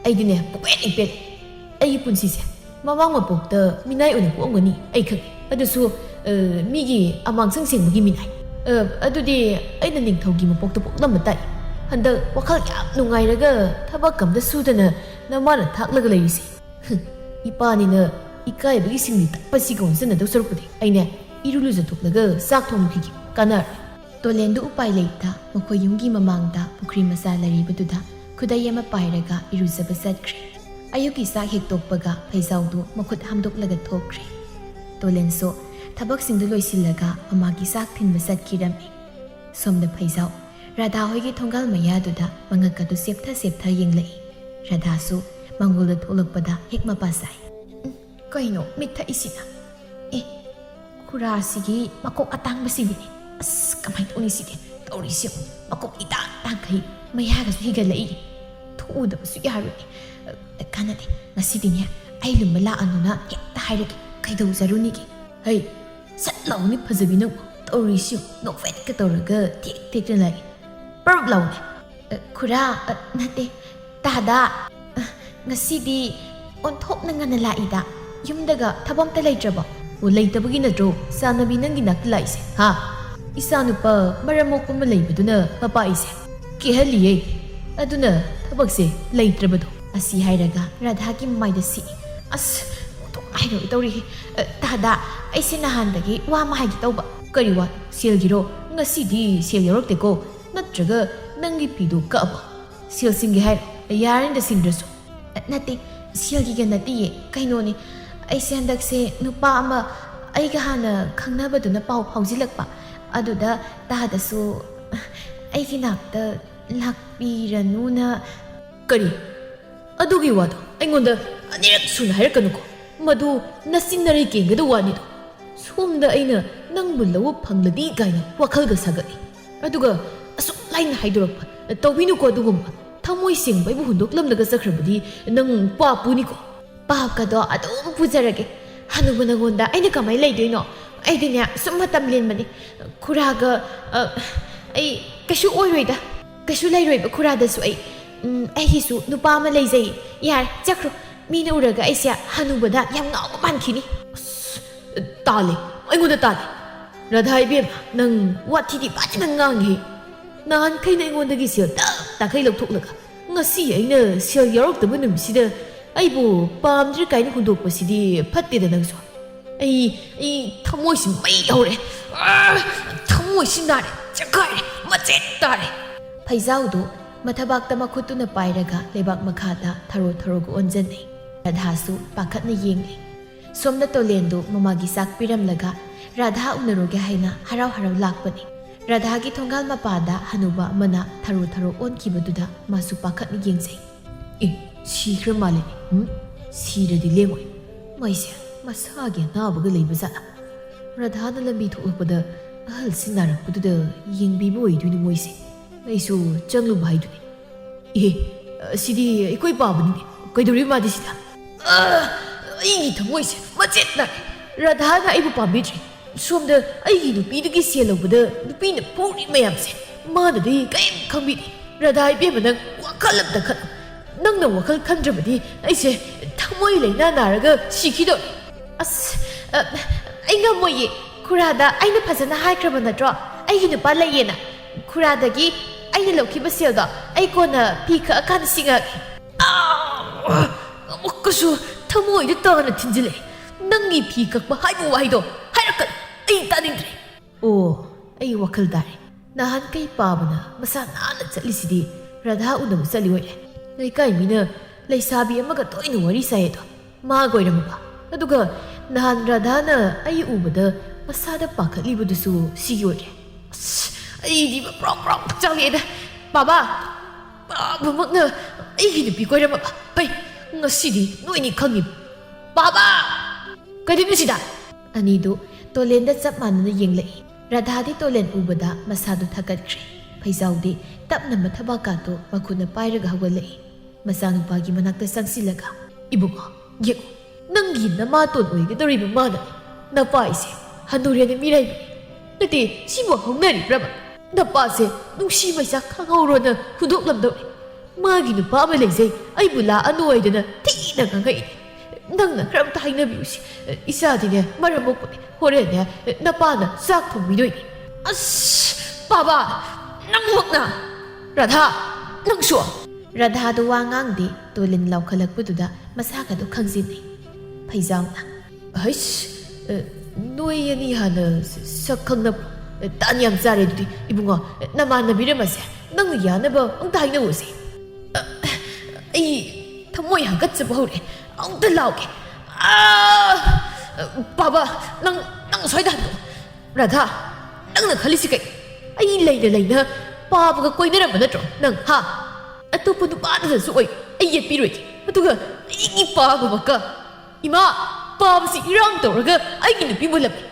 ไอ้ดิเนี่ยปุ๊บเป็นไอ้ญี่ปุ่นสิเสียมาว่างมาปุ๊บเตอมีนายอุ่นกูอ่างนี่ไอ้คือไอ้ดูสู้มีกี่อามังซึ่งเสียงมีกี่มีนายไอ้ดูดีไอ้นั่นหนึ่งเท่ากี่มาปุ๊บตัวปุ๊บนั่นมันได้ฮันเดอร์ว่าเขาอยากนุ่งไงแล้วก็ถ้าบ้ากำจะสู้แต่เนอะน้ำมันทักแล้วก็เลยสิอีป้านี่เนอะอีกายไปกินสิ่งนี้ตัดไปสิก่อนเสนอตัวสรุปดิไอ้เนี่ยอีรู้จะถูกแล้วก็สักทงมีกี่กันน่ะตัวเล่นดูอุปายเลยตามาคุยยุ่งกี่มามังตาปุครีมาซาลารีบุตรตาคุได้ยังมาไปแล้วก็อีรู้จะไปสัตครีอายุกี่สักเหตุตกปะกะไพเจ้าดูมาคุดห้ามตกแล้วก็ทกครีตัวเล่นโซ ꯊꯕꯛꯁꯤꯡꯗꯨ ꯂꯣꯏꯁꯤꯜꯂꯒ ꯃꯃꯥꯒꯤ ꯆꯥꯛ ꯊꯤꯟꯕ ꯆꯠꯈꯤꯔꯝꯃꯤ ꯁꯣꯝꯗ ꯐꯩꯖꯥꯎ ꯔꯥꯙꯥ ꯍꯣꯏꯒꯤ ꯊꯣꯡꯒꯥꯜ ꯃꯌꯥꯗꯨꯗ ꯃꯉꯛ ꯑꯗꯨ ꯆꯦꯞꯊ ꯌꯦꯡꯂꯛꯏ ꯔꯥꯙꯥꯁꯨ ꯃꯪꯒꯣꯜꯗ ꯊꯣꯛꯂꯛꯄꯗ ꯍꯦꯛ ꯃꯄꯥ ꯆꯥꯏ ꯀꯩꯅꯣ ꯃꯤꯠ ꯊꯛꯏꯁꯤꯅ ꯈꯨꯔꯥꯁꯤꯒꯤ ꯃꯀꯣꯛ ꯑꯇꯥꯡꯕꯁꯤꯡꯅꯤꯅꯦ ꯑꯁ ꯀꯃꯥꯏꯅ ꯇꯧꯅꯤ ꯁꯤꯗꯤ ꯇꯧꯔꯤꯁꯤ ꯃꯀꯣꯛ ꯏꯇꯥꯡ ꯇꯥꯡꯈꯩ ꯃꯌꯥꯒꯁꯨ ꯍꯤꯒꯠꯂꯛꯏ ꯊꯣꯛꯎꯗꯕꯁꯨ ꯌꯥꯔꯣꯏ ꯀꯥꯟꯅꯗꯦ ꯉꯁꯤꯗꯤꯅꯦ ꯑꯩ ꯂꯨꯝꯕ ꯂꯥꯛꯑꯅꯨꯅ ꯍꯦꯛꯇ ꯍꯥꯏꯔꯒꯦ ꯀꯩꯗꯧꯖꯔꯨꯅꯤꯒꯦ ꯍꯩ ꯁꯠ ꯂꯥꯎꯅꯤ ꯐꯖꯕꯤ ꯅꯪ ꯇꯧꯔꯤꯁꯤ ꯅꯣꯛꯐꯦꯠꯀ ꯇꯧꯔꯒ ꯇꯦꯛꯇꯅ ꯂꯥꯛꯏ ꯄꯔꯞ ꯂꯥꯎꯅꯦ ꯈꯨꯔꯥ ꯅꯠꯇꯦ ꯇꯥꯗꯥ ꯉꯁꯤꯗꯤ ꯑꯣꯟꯊꯣꯛꯅ ꯉꯟꯅ ꯂꯥꯛꯏꯗ ꯌꯨꯝꯗꯒ ꯊꯕꯛ ꯑꯝꯇ ꯂꯩꯇ꯭ꯔꯕꯣ ꯂꯩꯇꯕꯒꯤ ꯅꯠꯇ꯭ꯔꯣ ꯆꯥꯅꯕꯤ ꯅꯪꯒꯤ ꯅꯥꯛꯇ ꯂꯥꯛꯏꯁꯦ ꯍꯥ ꯏꯆꯥꯅꯨꯄꯥ ꯃꯔꯝ ꯃꯣꯛꯄ ꯑꯃ ꯂꯩꯕꯗꯨꯅ ꯃꯄꯥ ꯑꯩꯁꯦ ꯀꯦꯍꯜꯂꯤꯌꯦ ꯑꯗꯨꯅ ꯊꯕꯛꯁꯦ ꯂꯩꯇ꯭ꯔꯕꯗꯣ ꯑꯁꯤ ꯍꯥꯏꯔꯒ ꯔꯥꯙꯥꯒꯤ ꯃꯃꯥꯏꯗ ꯁꯤꯛꯏ ꯑꯁ ꯍꯥꯏꯔꯣꯏ ꯇꯧꯔꯤ ꯇꯥꯗꯥ ꯑꯩꯁꯦ ꯅꯍꯥꯟꯗꯒꯤ ꯋꯥ ꯑꯃ ꯍꯥꯏꯒꯦ ꯇꯧꯕ ꯀꯔꯤ ꯋꯥ ꯁꯦꯜꯒꯤꯔꯣ ꯉꯁꯤꯗꯤ ꯁꯦꯜ ꯌꯥꯎꯔꯛꯇꯦꯀꯣ ꯅꯠꯇ꯭ꯔꯒ ꯅꯪꯒꯤ ꯐꯤꯗꯣ ꯀꯛꯑꯕꯣ ꯁꯦꯜ ꯁꯤꯡꯒꯦ ꯍꯥꯏꯔꯣ ꯌꯥꯔꯅꯤꯗ ꯁꯤꯡꯗ꯭ꯔꯁꯨ ꯅꯠꯇꯦ ꯁꯦꯜꯒꯤꯒ ꯅꯠꯇꯦꯌꯦ ꯀꯩꯅꯣꯅꯦ ꯑꯩꯁꯦ ꯍꯟꯗꯛꯁꯦ ꯅꯨꯄꯥ ꯑꯃ ꯑꯩꯒ ꯍꯥꯟꯅ ꯈꯪꯅꯕꯗꯨꯅ ꯄꯥꯎ ꯐꯥꯎꯖꯤꯜꯂꯛꯄ ꯑꯗꯨꯗ ꯇꯥꯗꯁꯨ ꯑꯩꯒꯤ ꯅꯥꯛꯇ ꯂꯥꯛꯄꯤꯔꯅꯨꯅ ꯀꯔꯤ ꯑꯗꯨꯒꯤ ꯋꯥꯗꯣ ꯑꯩꯉꯣꯟꯗ ꯑꯅꯤꯔꯛ ꯁꯨꯅ ꯍꯥꯏꯔꯛꯀꯅꯨꯀꯣ ꯃꯗꯨ ꯅꯆꯤꯟꯅꯔꯩ ꯀꯦꯟꯒꯗ ꯋꯥꯅꯤꯗꯣ ꯁꯣꯝꯗ ꯑꯩꯅ ꯅꯪꯕꯨ ꯂꯧꯕ ꯐꯪꯂꯗꯤ ꯀꯥꯏꯅ ꯋꯥꯈꯜꯒ ꯁꯥꯒꯠꯂꯤ ꯑꯗꯨꯒ ꯑꯁꯨꯛ ꯂꯥꯏꯅ ꯍꯥꯏꯗꯣꯔꯛꯄ ꯇꯧꯕꯤꯅꯨꯀꯣ ꯑꯗꯨꯒꯨꯝꯕ ꯊꯃꯣꯏ ꯁꯦꯡꯕ ꯑꯩꯕꯨ ꯍꯨꯟꯗꯣꯛꯂꯝꯂꯒ ꯆꯠꯈ꯭ꯔꯕꯗꯤ ꯅꯪ ꯄꯥꯞꯄꯨꯅꯤꯀꯣ ꯄꯥꯞꯀꯗꯣ ꯑꯗꯨꯝ ꯄꯨꯖꯔꯒꯦ ꯍꯅꯨꯕ ꯅꯉꯣꯟꯗ ꯑꯩꯅ ꯀꯃꯥꯏꯅ ꯂꯩꯗꯣꯏꯅꯣ ꯑꯩꯗꯤꯅꯦ ꯁꯨꯝ ꯃꯇꯝ ꯂꯦꯟꯕꯅꯤ ꯈꯨꯔꯥꯒ ꯑꯩ ꯀꯩꯁꯨ ꯑꯣꯏꯔꯣꯏꯗ ꯀꯩꯁꯨ ꯂꯩꯔꯣꯏꯕ ꯈꯨꯔꯥꯗꯁꯨ ꯑꯩꯒꯤꯁꯨ ꯅꯨꯄꯥ ꯑꯃ ꯂꯩꯖꯩ ꯌꯥꯔꯦ ꯆꯠꯈ꯭ꯔꯣ ꯃꯤꯅ ꯎꯔꯒ ꯑꯩꯁꯦ ꯍꯅꯨꯕꯗ ꯌꯥꯝ ꯉꯥꯎꯕ ꯃꯥꯟꯈꯤꯅꯤ ꯑꯁ ꯇꯥꯜꯂꯦ ꯑꯩꯉꯣꯟꯗ ꯇꯥꯜꯂꯦ ꯔꯥꯙꯥ ꯏꯕꯦꯝꯃ ꯅꯪ ꯋꯥꯊꯤꯗꯤ ꯐꯖꯅ ꯉꯥꯡꯉꯤ ꯅꯍꯥꯟꯈꯩꯅ ꯑꯩꯉꯣꯟꯗꯒꯤ ꯁꯦꯜ ꯇꯥꯈꯩ ꯂꯧꯊꯣꯛꯂꯒ ꯉꯁꯤ ꯑꯩꯅ ꯁꯦꯜ ꯌꯥꯎꯔꯛꯇꯕ ꯅꯨꯃꯤꯠꯁꯤꯗ ꯑꯩꯕꯨ ꯄꯥꯝꯗ꯭ꯔꯦ ꯀꯥꯏꯅ ꯍꯨꯟꯗꯣꯛꯄꯁꯤꯗꯤ ꯐꯠꯇꯦꯗ ꯅꯪꯁꯨ ꯑꯩ ꯊꯃꯣꯏꯁꯤ ꯃꯩ ꯍꯧꯔꯦ ꯊꯃꯣꯏꯁꯤ ꯅꯥꯔꯦ ꯆꯛꯈꯥꯏꯔꯦ ꯃꯆꯦꯠ ꯇꯥꯔꯦ ꯐꯩꯖꯥꯎꯗꯨ ꯃꯊꯕꯥꯛꯇ ꯃꯈꯨꯠꯇꯨꯅ ꯄꯥꯏꯔꯒ ꯂꯩꯕꯥꯛ ꯃꯈꯥꯗ ꯊꯔꯣꯒ ꯑꯣꯟꯖꯟꯅꯩ ꯔꯥꯙꯥꯁꯨ ꯄꯥꯈꯠꯅ ꯌꯦꯡꯂꯤ ꯁꯣꯝꯗ ꯇꯣꯂꯦꯟꯗꯨ ꯃꯃꯥꯒꯤ ꯆꯥꯛ ꯄꯤꯔꯝꯂꯒ ꯔꯥꯙꯥ ꯎꯅꯔꯨꯒꯦ ꯍꯥꯏꯅ ꯍꯔꯥꯎ ꯂꯥꯛꯄꯅꯤ ꯔꯥꯙꯥꯒꯤ ꯊꯣꯡꯒꯥꯜ ꯃꯄꯥꯗ ꯍꯅꯨꯕ ꯑꯃꯅ ꯊꯔꯣ ꯑꯣꯟꯈꯤꯕꯗꯨꯗ ꯃꯥꯁꯨ ꯄꯥꯈꯠꯅ ꯌꯦꯡꯖꯩ ꯁꯤꯈ꯭ꯔ ꯃꯥꯜꯂꯤꯅꯤ ꯁꯤꯔꯗꯤ ꯂꯦꯡꯉꯣꯏ ꯃꯩꯁꯦ ꯃꯁꯥꯒꯤ ꯑꯅꯥꯕꯒ ꯂꯩꯕ ꯖꯥꯠꯂ ꯔꯥꯙꯥꯅ ꯂꯝꯕꯤ ꯊꯣꯛꯂꯛꯄꯗ ꯑꯍꯜꯁꯤ ꯅꯥꯔꯛꯄꯗꯨꯗ ꯌꯦꯡꯕꯤꯕ ꯑꯣꯏꯗꯣꯏꯅꯤ ꯃꯣꯏꯁꯦ ꯑꯩꯁꯨ ꯆꯪꯂꯨꯕ ꯍꯥꯏꯗꯨꯅꯤ ꯁꯤꯗꯤ ꯑꯩꯈꯣꯏ ꯄꯥꯕꯅꯤꯅꯦ ꯀꯩꯗꯧꯔꯤꯕ ꯃꯥꯗꯤ ꯁꯤꯗ ꯑꯩꯒꯤ ꯊꯃꯣꯏꯁꯦ ꯃꯆꯦꯠ ꯅꯥꯔꯦ ꯔꯥꯙꯥꯅ ꯑꯩꯕꯨ ꯄꯥꯝꯕꯤꯗ꯭ꯔꯦ ꯁꯣꯝꯗ ꯑꯩꯒꯤ ꯅꯨꯄꯤꯗꯒꯤ ꯁꯦꯜ ꯂꯧꯕꯗ ꯅꯨꯄꯤꯅ ꯄꯣꯔꯤ ꯃꯌꯥꯝꯁꯦ ꯃꯥꯅꯗꯤ ꯀꯔꯤꯝ ꯈꯪꯕꯤꯗꯦ ꯔꯥꯙꯥ ꯏꯕꯦꯝꯃ ꯅꯪ ꯋꯥꯈꯜ ꯑꯝꯇ ꯈꯟ ꯅꯪꯅ ꯋꯥꯈꯜ ꯈꯟꯗ꯭ꯔꯕꯗꯤ ꯑꯩꯁꯦ ꯊꯃꯣꯏ ꯂꯩꯅꯥ ꯅꯥꯔꯒ ꯁꯤꯈꯤꯗꯧꯔꯦ ꯑꯁ ꯑꯩ ꯉꯝꯃꯣꯏꯌꯦ ꯈꯨꯔꯥꯗ ꯑꯩꯅ ꯐꯖꯅ ꯍꯥꯏꯈ꯭ꯔꯕ ꯅꯠꯇ꯭ꯔꯣ ꯑꯩꯒꯤ ꯅꯨꯄꯥ ꯂꯩꯌꯦꯅ ꯈꯨꯔꯥꯗꯒꯤ ꯑꯩꯅ ꯂꯧꯈꯤꯕ ꯁꯦꯜꯗꯣ ꯑꯩ ꯀꯣꯟꯅ ꯐꯤ ꯀꯛꯑꯀꯥꯟꯗ ꯁꯤꯡꯉꯛꯑꯒꯦ ꯑꯃꯨꯛꯀꯁꯨ ꯊꯃꯣꯏꯗ ꯇꯥꯅ ꯊꯤꯟꯖꯤꯜꯂꯛꯑꯦ ꯅꯪꯒꯤ ꯐꯤ ꯀꯛꯄ ꯍꯥꯏꯕ ꯋꯥꯍꯩꯗꯣ ꯍꯥꯏꯔꯛꯀꯅꯨ ꯑꯩ ꯇꯥꯅꯤꯡꯗ꯭ꯔꯦ ꯑꯩ ꯋꯥꯈꯜ ꯇꯥꯔꯦ ꯅꯍꯥꯟꯈꯩ ꯄꯥꯕꯅ ꯃꯁꯥ ꯅꯥꯟꯅ ꯆꯠꯂꯤꯁꯤꯗꯤ ꯔꯥꯙꯥ ꯎꯅꯕ ꯆꯠꯂꯤ ꯑꯣꯏꯔꯦ ꯂꯩꯀꯥꯏ ꯃꯤꯅ ꯂꯩꯁꯥꯕꯤ ꯑꯃꯒ ꯇꯣꯏꯅ ꯋꯥꯔꯤ ꯁꯥꯏꯌꯦꯗꯣ ꯃꯥꯒ ꯑꯣꯏꯔꯝꯃꯕ ꯑꯗꯨꯒꯅꯍꯥꯟ ꯔꯥꯙꯥꯅ ꯑꯩ ꯎꯕꯗ ꯃꯁꯥꯗ ꯄꯥꯈꯠꯂꯤꯕꯗꯨꯁꯨ ꯁꯤꯒꯤ ꯑꯣꯏꯔꯦ ꯑꯁ ꯑꯩꯗꯤ ꯄ꯭ꯔꯣꯛ ꯆꯥꯛꯂꯛꯑꯦꯗ ꯕꯥꯕꯥ ꯄꯥꯕꯃꯛꯅ ꯑꯩꯒꯤ ꯅꯨꯄꯤ ꯀꯣꯏꯔꯝꯃꯕ ꯐꯩ ꯉꯁꯤꯗꯤ ꯅꯣꯏꯅꯤ ꯈꯪꯉꯤ ꯕꯥꯕꯥ ꯀꯩꯗꯧꯅꯣ ꯁꯤꯗ ꯑꯅꯤꯗꯨ ꯇꯣꯂꯦꯟꯗ ꯆꯞ ꯃꯥꯟꯅꯅ ꯌꯦꯡꯂꯛꯏ ꯔꯥꯙꯥꯗꯤ ꯇꯣꯂꯦꯟ ꯎꯕꯗ ꯃꯁꯥꯗꯨ ꯊꯛꯀꯠꯈ꯭ꯔꯦ ꯐꯩꯖꯥꯎꯗꯤ ꯇꯞꯅ ꯃꯊꯕꯥꯛꯀꯥꯗꯣ ꯃꯈꯨꯠꯅ ꯄꯥꯏꯔꯒ ꯍꯧꯒꯠꯂꯛꯏ ꯃꯆꯥꯅꯨꯄꯥꯒꯤ ꯃꯅꯥꯛꯇ ꯆꯪꯁꯤꯜꯂꯒ ꯏꯕꯨꯡꯉꯣ ꯌꯦꯡꯉꯣ ꯅꯪꯒꯤ ꯅꯃꯥꯇꯣꯟ ꯑꯣꯏꯒꯗꯧꯔꯤꯕ ꯃꯥꯅ ꯅꯄꯥꯏꯁꯦ ꯍꯟꯅꯨꯔꯦꯅ ꯃꯤꯔꯥꯏꯕꯅꯤ ꯅꯠꯇꯦ ꯁꯤꯕꯨ ꯍꯧꯅꯔꯤꯕ꯭ꯔꯕ ꯅꯄꯥꯁꯦ ꯅꯨꯡꯁꯤ ꯃꯩꯁꯥ ꯈꯪꯍꯧꯔꯣꯅ ꯍꯨꯟꯗꯣꯛꯂꯝꯗꯧꯅꯤ ꯃꯥꯒꯤ ꯅꯨꯄꯥ ꯑꯃ ꯂꯩꯖꯩ ꯑꯩꯕꯨ ꯂꯥꯛꯑꯅꯨ ꯍꯥꯏꯗꯅ ꯊꯤꯅ ꯉꯥꯡꯉꯛꯏꯅꯤ ꯅꯪꯅ ꯈꯔꯝꯇ ꯍꯥꯏꯅꯕꯤꯌꯨꯁꯤ ꯏꯆꯥꯗꯤꯅꯦ ꯃꯔꯝ ꯃꯣꯛꯄꯅꯤ ꯍꯣꯔꯦꯟꯅꯦ ꯅꯄꯥꯅ ꯆꯥꯛ ꯊꯣꯡꯕꯤꯗꯣꯏꯅꯤ ꯑꯁ ꯕꯥꯕꯥ ꯅꯪꯃꯛꯅ ꯔꯥꯙꯥ ꯅꯪꯁꯨ ꯔꯥꯙꯥꯗꯨ ꯋꯥ ꯉꯥꯡꯗꯦ ꯇꯣꯂꯦꯟ ꯂꯥꯎꯈꯠꯂꯛꯄꯗꯨꯗ ꯃꯁꯥꯒꯗꯨ ꯈꯪꯖꯤꯟꯅꯩ ꯐꯩꯖꯥꯎꯅ ꯍꯩꯁ ꯅꯣꯏ ꯑꯅꯤ ꯍꯥꯟꯅ ꯁꯛ ꯈꯪꯅꯕ꯭ꯔꯣ ꯇꯥꯟ ꯌꯥꯝ ꯆꯥꯔꯦ ꯑꯗꯨꯗꯤ ꯏꯕꯨꯡꯉꯣ ꯅꯃꯥꯟꯅꯕꯤꯔꯝꯃꯁꯦ ꯅꯪꯅ ꯌꯥꯅꯕ ꯑꯝꯇ ꯍꯥꯏꯅꯧꯁꯦ ꯑꯩ ꯊꯃꯣꯏ ꯍꯥꯒꯠꯆꯕ ꯍꯧꯔꯦ ꯑꯝꯇ ꯂꯥꯎꯒꯦ ꯕꯥꯕꯥ ꯅꯪ ꯅꯪ ꯁ꯭ꯋꯥꯏꯗ ꯍꯟꯗꯣ ꯔꯥꯙꯥ ꯅꯪꯅ ꯈꯜꯂꯤꯁꯤ ꯀꯩ ꯑꯩ ꯂꯩꯅ ꯄꯥꯕꯒ ꯀꯣꯏꯅꯔꯝꯕ ꯅꯠꯇ꯭ꯔꯣ ꯅꯪ ꯍꯥ ꯑꯇꯣꯞꯄ ꯅꯨꯄꯥꯗꯁꯨ ꯑꯣꯏ ꯑꯩ ꯌꯦꯠꯄꯤꯔꯣꯏꯒꯦ ꯑꯗꯨꯒ ꯑꯩꯒꯤ ꯄꯥꯕꯃꯛꯀ ꯏꯃꯥ ꯄꯥꯕꯁꯤ ꯏꯔꯥꯡ ꯇꯧꯔꯒ ꯑꯩꯒꯤ ꯅꯨꯄꯤ ꯃꯨꯜꯂꯝꯃꯤ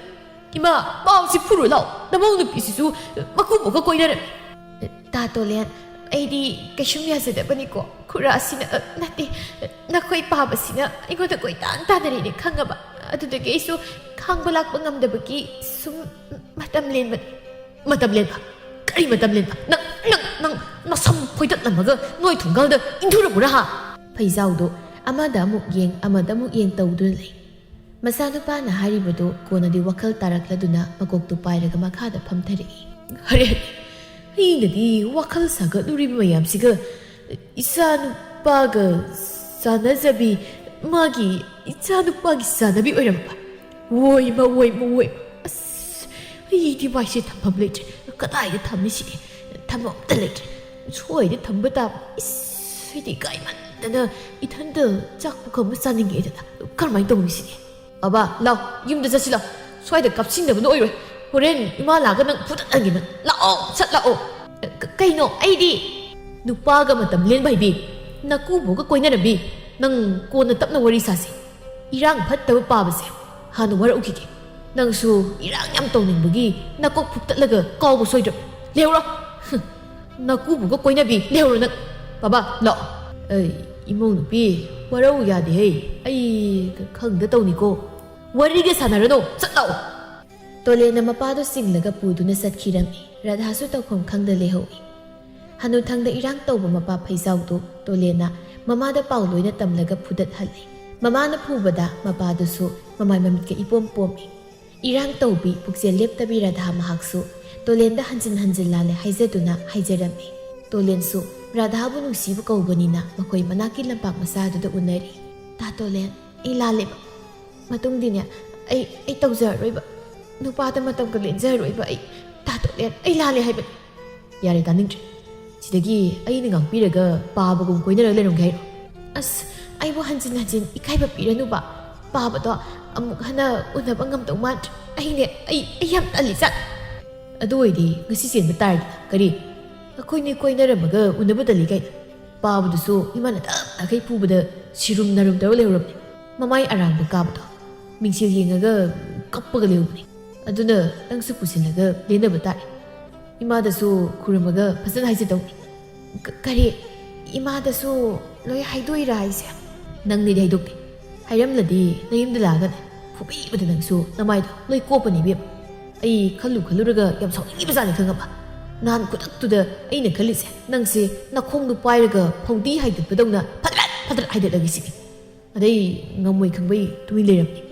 이마 마음씨 풀어 나오 나몽 누피시수 마쿠 뭐가 꼬이나래 다토렌 에이디 깨shum야세다버니고 쿠라시나 나티 나코이 바바시나 이거도 거의 딴따들이니 칸가봐 아두되게 이수 칸발락 뻥감다버기 숨 마담렌바 까리 마담렌바 나 삼포이dat나마가 너희 동강다 인투를 보라 하 페이자우도 아마다 묵행 떠우들 레이 ꯃꯆꯥꯅꯨꯄꯥꯅ ꯍꯥꯏꯔꯤꯕꯗꯨ ꯀꯣꯟꯅꯗꯤ ꯋꯥꯈꯜ ꯇꯥꯔꯛꯂꯗꯨꯅ ꯃꯀꯣꯛꯇꯨ ꯄꯥꯏꯔꯒ ꯃꯈꯥꯗ ꯐꯝꯊꯔꯛꯏ ꯍꯔꯦ ꯑꯩꯅꯗꯤ ꯋꯥꯈꯜ ꯁꯥꯒꯠꯂꯨꯔꯤꯕ ꯃꯌꯥꯝꯁꯤꯒ ꯏꯆꯥꯅꯨꯄꯥꯒ ꯆꯥꯟꯅꯖꯕꯤ ꯃꯥꯒꯤ ꯏꯆꯥꯅꯨꯄꯥꯒꯤ ꯆꯥꯟꯅꯕꯤ ꯑꯣꯏꯔꯝꯕ ꯋꯣꯏ ꯑꯁ ꯑꯩꯗꯤ ꯃꯥꯏꯁꯦ ꯊꯝꯐꯝ ꯂꯩꯇ꯭ꯔꯦ ꯀꯗꯥꯏꯗ ꯊꯝꯃꯤꯁꯤꯗꯤ ꯊꯝꯐꯝ ꯑꯝꯇ ꯂꯩꯇ꯭ꯔꯦ ꯁꯣꯏꯗ ꯊꯝꯕ ꯇꯥꯕ ꯑꯩꯗꯤ ꯏꯀꯥꯏꯃꯟꯗꯅ ꯏꯊꯟꯇ ꯆꯥꯛꯄꯨ ꯈꯝꯕ ꯆꯥꯅꯤꯡꯉꯦꯗꯅ ꯀꯔꯝꯍꯥꯏꯅ ꯇꯧꯅꯤꯁꯤꯅꯤ ꯑꯕꯥ ꯂꯥꯎ ꯌꯨꯝꯗ ꯆꯠꯁꯤ ꯂꯥꯎ ꯁ꯭ꯋꯥꯏꯗ ꯀꯥꯞꯁꯤꯟꯅꯕꯅ ꯑꯣꯏꯔꯣꯏ ꯍꯣꯔꯦꯟ ꯏꯃꯥ ꯂꯥꯛꯑꯒ ꯅꯪ ꯐꯨꯗꯠꯂꯒꯦ ꯅꯪ ꯂꯥꯛꯑꯣ ꯁꯠ ꯂꯥꯛꯑꯣ ꯀꯩꯅꯣ ꯑꯩꯗꯤ ꯅꯨꯄꯥꯒ ꯃꯇꯝ ꯂꯦꯟꯕ ꯍꯩꯕꯤ ꯅꯀꯨꯕꯣꯒ ꯀꯣꯏꯅꯔꯝꯕꯤ ꯅꯪ ꯀꯣꯟꯅ ꯇꯞꯅ ꯋꯥꯔꯤ ꯁꯥꯁꯤ ꯏꯔꯥꯡ ꯐꯠꯇꯕ ꯄꯥꯕꯁꯦ ꯍꯥꯟꯅ ꯋꯥꯔꯛꯎꯈꯤꯒꯦ ꯅꯪꯁꯨ ꯏꯔꯥꯡ ꯌꯥꯝ ꯇꯧꯅꯤꯡꯕꯒꯤ ꯅꯀꯣꯛ ꯐꯨꯛꯇꯠꯂꯒ ꯀꯥꯎꯕ ꯁꯣꯏꯗ꯭ꯔꯕ ꯂꯦꯍꯧꯔꯣ ꯅꯀꯨꯕꯣꯒ ꯀꯣꯏꯅꯕꯤ ꯂꯦꯍꯧꯔꯣ ꯅꯪ ꯕꯥꯕꯥ ꯂꯥꯛꯑꯣ ꯑꯩ ꯏꯃꯧ ꯅꯨꯄꯤ ꯋꯥꯔꯧ ꯌꯥꯗꯦꯍꯦ ꯑꯩ ꯈꯪꯗ ꯇꯧꯅꯤꯀꯣ ꯋꯥꯔꯤꯒ ꯁꯥꯟꯅꯔꯅꯣ ꯆꯠꯂꯥꯎ ꯇꯣꯂꯦꯟꯅ ꯃꯄꯥꯗꯣ ꯆꯤꯡꯂꯒ ꯄꯨꯗꯨꯅ ꯆꯠꯈꯤꯔꯝꯃꯤ ꯔꯥꯙꯥꯁꯨ ꯇꯧꯐꯝ ꯈꯪꯗ ꯂꯩꯍꯧꯏ ꯍꯅꯨꯊꯪꯗ ꯏꯔꯥꯡ ꯇꯧꯕ ꯃꯄꯥ ꯐꯩꯖꯥꯎꯗꯣ ꯇꯣꯂꯦꯟꯅ ꯃꯃꯥꯗ ꯄꯥꯎ ꯂꯣꯏꯅ ꯇꯝꯂꯒ ꯐꯨꯗꯠꯍꯜꯂꯤ ꯃꯃꯥꯅ ꯐꯨꯕꯗ ꯃꯄꯥꯗꯨꯁꯨ ꯃꯃꯥꯏ ꯃꯃꯤꯠꯀ ꯏꯄꯣꯝ ꯄꯣꯝꯃꯤ ꯏꯔꯥꯡ ꯇꯧꯕꯤ ꯄꯨꯛꯆꯦꯜ ꯂꯦꯞꯇꯕꯤ ꯔꯥꯙꯥ ꯃꯍꯥꯛꯁꯨ ꯇꯣꯂꯦꯟꯗ ꯍꯟꯖꯤꯟ ꯂꯥꯜꯂꯦ ꯍꯥꯏꯖꯗꯨꯅ ꯍꯥꯏꯖꯔꯝꯃꯤ ꯇꯣꯂꯦꯟꯁꯨ ꯔꯥꯙꯥꯕꯨ ꯅꯨꯡꯁꯤꯕ ꯀꯧꯕꯅꯤꯅ ꯃꯈꯣꯏ ꯃꯅꯥꯛꯀꯤ ꯂꯝꯄꯥꯛ ꯃꯆꯥꯗꯨꯗ ꯎꯅꯔꯤ ꯇꯥ ꯇꯣꯂꯦꯟ ꯑꯩ ꯂꯥꯜꯂꯦꯕ ꯃꯇꯨꯡꯗꯤꯅꯦ ꯑꯩ ꯇꯧꯖꯔꯔꯣꯏꯕ ꯅꯨꯄꯥꯗ ꯃꯇꯝꯒ ꯂꯦꯟꯖꯔꯔꯣꯏꯕ ꯑꯩ ꯇꯥ ꯇꯣꯂꯦꯟ ꯑꯩ ꯂꯥꯜꯂꯦ ꯍꯥꯏꯕꯅꯤ ꯌꯥꯔꯦ ꯇꯥꯅꯤꯡꯗ꯭ꯔꯦ ꯁꯤꯗꯒꯤ ꯑꯩꯅ ꯉꯥꯡꯄꯤꯔꯒ ꯄꯥꯕꯒꯨꯝ ꯀꯣꯏꯅꯔꯒ ꯂꯩꯔꯝꯒꯦ ꯍꯥꯏꯔꯣ ꯑꯁ ꯑꯩꯕꯨ ꯍꯟꯖꯤꯟ ꯏꯀꯥꯏꯕ ꯄꯤꯔꯅꯨꯕ ꯄꯥꯕꯗꯣ ꯑꯃꯨꯛ ꯍꯟꯅ ꯎꯅꯕ ꯉꯝꯗꯧ ꯃꯥꯟꯗ꯭ꯔꯦ ꯑꯩꯅꯦ ꯑꯩ ꯌꯥꯝ ꯇꯜꯂꯤ ꯆꯠ ꯑꯗꯨ ꯑꯣꯏꯗꯤ ꯉꯁꯤ ꯆꯦꯟꯕ ꯇꯥꯔꯗꯤ ꯀꯔꯤ ꯑꯩꯈꯣꯏꯅꯤ ꯀꯣꯏꯅꯔꯝꯃꯒ ꯎꯅꯕ ꯇꯜꯂꯤ ꯀꯩꯅꯣ ꯄꯥꯕꯗꯨꯁꯨ ꯏꯃꯥꯅ ꯇꯞꯅꯈꯩ ꯐꯨꯕꯗ ꯁꯤꯔꯨꯝ ꯅꯥꯔꯨꯝ ꯇꯧꯔ ꯂꯩꯍꯧꯔꯕꯅꯤ ꯃꯃꯥꯏ ꯑꯔꯥꯡꯕ ꯀꯥꯕꯗꯣ ꯃꯤꯡꯁꯦꯜ ꯌꯦꯡꯉꯒ ꯀꯞꯄꯒ ꯂꯩꯍꯧꯕꯅꯤ ꯑꯗꯨꯅ ꯅꯪꯁꯨ ꯄꯨꯁꯤꯜꯂꯒ ꯂꯦꯟꯅꯕ ꯇꯥꯔꯦ ꯏꯃꯥꯗꯁꯨ ꯈꯨꯔꯨꯝꯃꯒ ꯐꯖꯅ ꯍꯥꯏꯖꯗꯧꯅꯤ ꯀꯔꯤ ꯏꯃꯥꯗꯁꯨ ꯂꯣꯏ ꯍꯥꯏꯗꯣꯛꯏꯔꯥ ꯍꯥꯏꯁꯦ ꯅꯪꯅꯗꯤ ꯍꯥꯏꯗꯣꯛꯇꯦ ꯍꯥꯏꯔꯝꯂꯗꯤ ꯅꯌꯨꯝꯗ ꯂꯥꯛꯑꯒꯅꯦ ꯐꯨꯕꯤꯕꯗ ꯅꯪꯁꯨ ꯅꯃꯥꯏꯗꯣ ꯂꯣꯏ ꯀꯣꯞꯄꯅꯤ ꯏꯕꯦꯝ ꯑꯩ ꯈꯜꯂꯨꯔꯒ ꯌꯥꯝ ꯁꯥꯎꯅꯤꯡꯉꯤꯕꯖꯥꯠꯅꯤ ꯈꯪꯉꯕ ꯅꯍꯥꯟ ꯈꯨꯗꯛꯇꯨꯗ ꯑꯩꯅ ꯈꯜꯂꯤꯁꯦ ꯅꯪꯁꯦ ꯅꯈꯣꯡꯗꯨ ꯄꯥꯏꯔꯒ ꯐꯧꯗꯤ ꯍꯥꯏꯗꯠꯄꯗꯧꯅ ꯐꯗ꯭ꯔꯠ ꯍꯥꯏꯗꯠꯂꯒꯦ ꯁꯤꯅꯤ ꯑꯗꯩ ꯉꯝꯃꯣꯏ ꯈꯪꯕꯩ ꯇꯨꯃꯤꯟ ꯂꯩꯔꯝꯅꯤ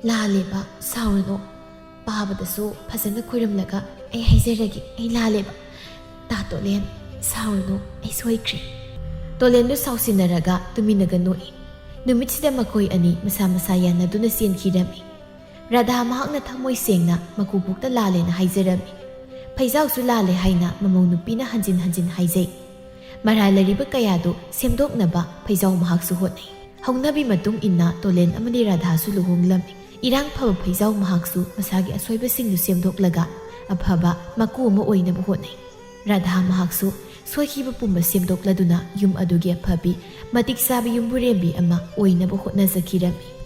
ꯂꯥꯜꯂꯦꯕ ꯁꯥꯎꯔꯅꯣ ꯄꯥꯕꯗꯁꯨ ꯐꯖꯅ ꯈꯣꯏꯔꯝꯂꯒ ꯑꯩ ꯍꯥꯏꯖꯔꯒꯦ ꯑꯩ ꯂꯥꯜꯂꯦꯕ ꯇꯥ ꯇꯣꯂꯦꯟ ꯁꯥꯎꯔꯅꯣ ꯑꯩ ꯁꯣꯏꯈ꯭ꯔꯦ ꯇꯣꯂꯦꯟꯗꯨ ꯁꯥꯎꯁꯤꯟꯅꯔꯒ ꯇꯨꯃꯤꯟꯅꯒ ꯅꯣꯛꯏ ꯅꯨꯃꯤꯠꯁꯤꯗ ꯃꯈꯣꯏ ꯑꯅꯤ ꯃꯁꯥ ꯌꯥꯟꯅꯗꯨꯅ ꯆꯦꯟꯈꯤꯔꯝꯃꯤ ꯔꯥꯙꯥ ꯃꯍꯥꯛꯅ ꯊꯃꯣꯏ ꯁꯦꯡꯅ ꯃꯀꯨꯕꯣꯛꯇ ꯂꯥꯜꯂꯦꯅ ꯍꯥꯏꯖꯔꯝꯃꯤ ꯐꯩꯖꯥꯎꯁꯨ ꯂꯥꯜꯂꯦ ꯍꯥꯏꯅ ꯃꯃꯧ ꯅꯨꯄꯤꯅ ꯍꯟꯖꯤꯟ ꯍꯥꯏꯖꯩ ꯃꯔꯥꯜ ꯂꯩꯔꯤꯕ ꯀꯌꯥꯗꯨ ꯁꯦꯝꯗꯣꯛꯅꯕ ꯐꯩꯖꯥꯎ ꯃꯍꯥꯛꯁꯨ ꯍꯣꯠꯅꯩ ꯍꯧꯅꯕꯤ ꯃꯇꯨꯡ ꯏꯟꯅ ꯇꯣꯂꯦꯟ ꯑꯃꯗꯤ ꯔꯥꯙꯥꯁꯨ ꯂꯨꯍꯣꯡꯂꯝꯃꯤ ꯏꯔꯥꯡ ꯐꯕ ꯐꯩꯖꯥꯎ ꯃꯍꯥꯛꯁꯨ ꯃꯁꯥꯒꯤ ꯑꯁꯣꯏꯕꯁꯤꯡꯗꯨ ꯁꯦꯝꯗꯣꯛꯂꯒ ꯑꯐꯕ ꯃꯀꯨ ꯑꯃ ꯑꯣꯏꯅꯕ ꯍꯣꯠꯅꯩ ꯔꯥꯙꯥ ꯃꯍꯥꯛꯁꯨ ꯁꯣꯏꯈꯤꯕ ꯄꯨꯝꯕ ꯁꯦꯝꯗꯣꯛꯂꯗꯨꯅ ꯌꯨꯝ ꯑꯗꯨꯒꯤ ꯑꯐꯕꯤ ꯃꯇꯤꯛ ꯆꯥꯕ ꯌꯨꯝꯕꯨꯔꯦꯝꯕꯤ ꯑꯃ ꯑꯣꯏꯅꯕ ꯍꯣꯠꯅꯖꯈꯤꯔꯝꯃꯤ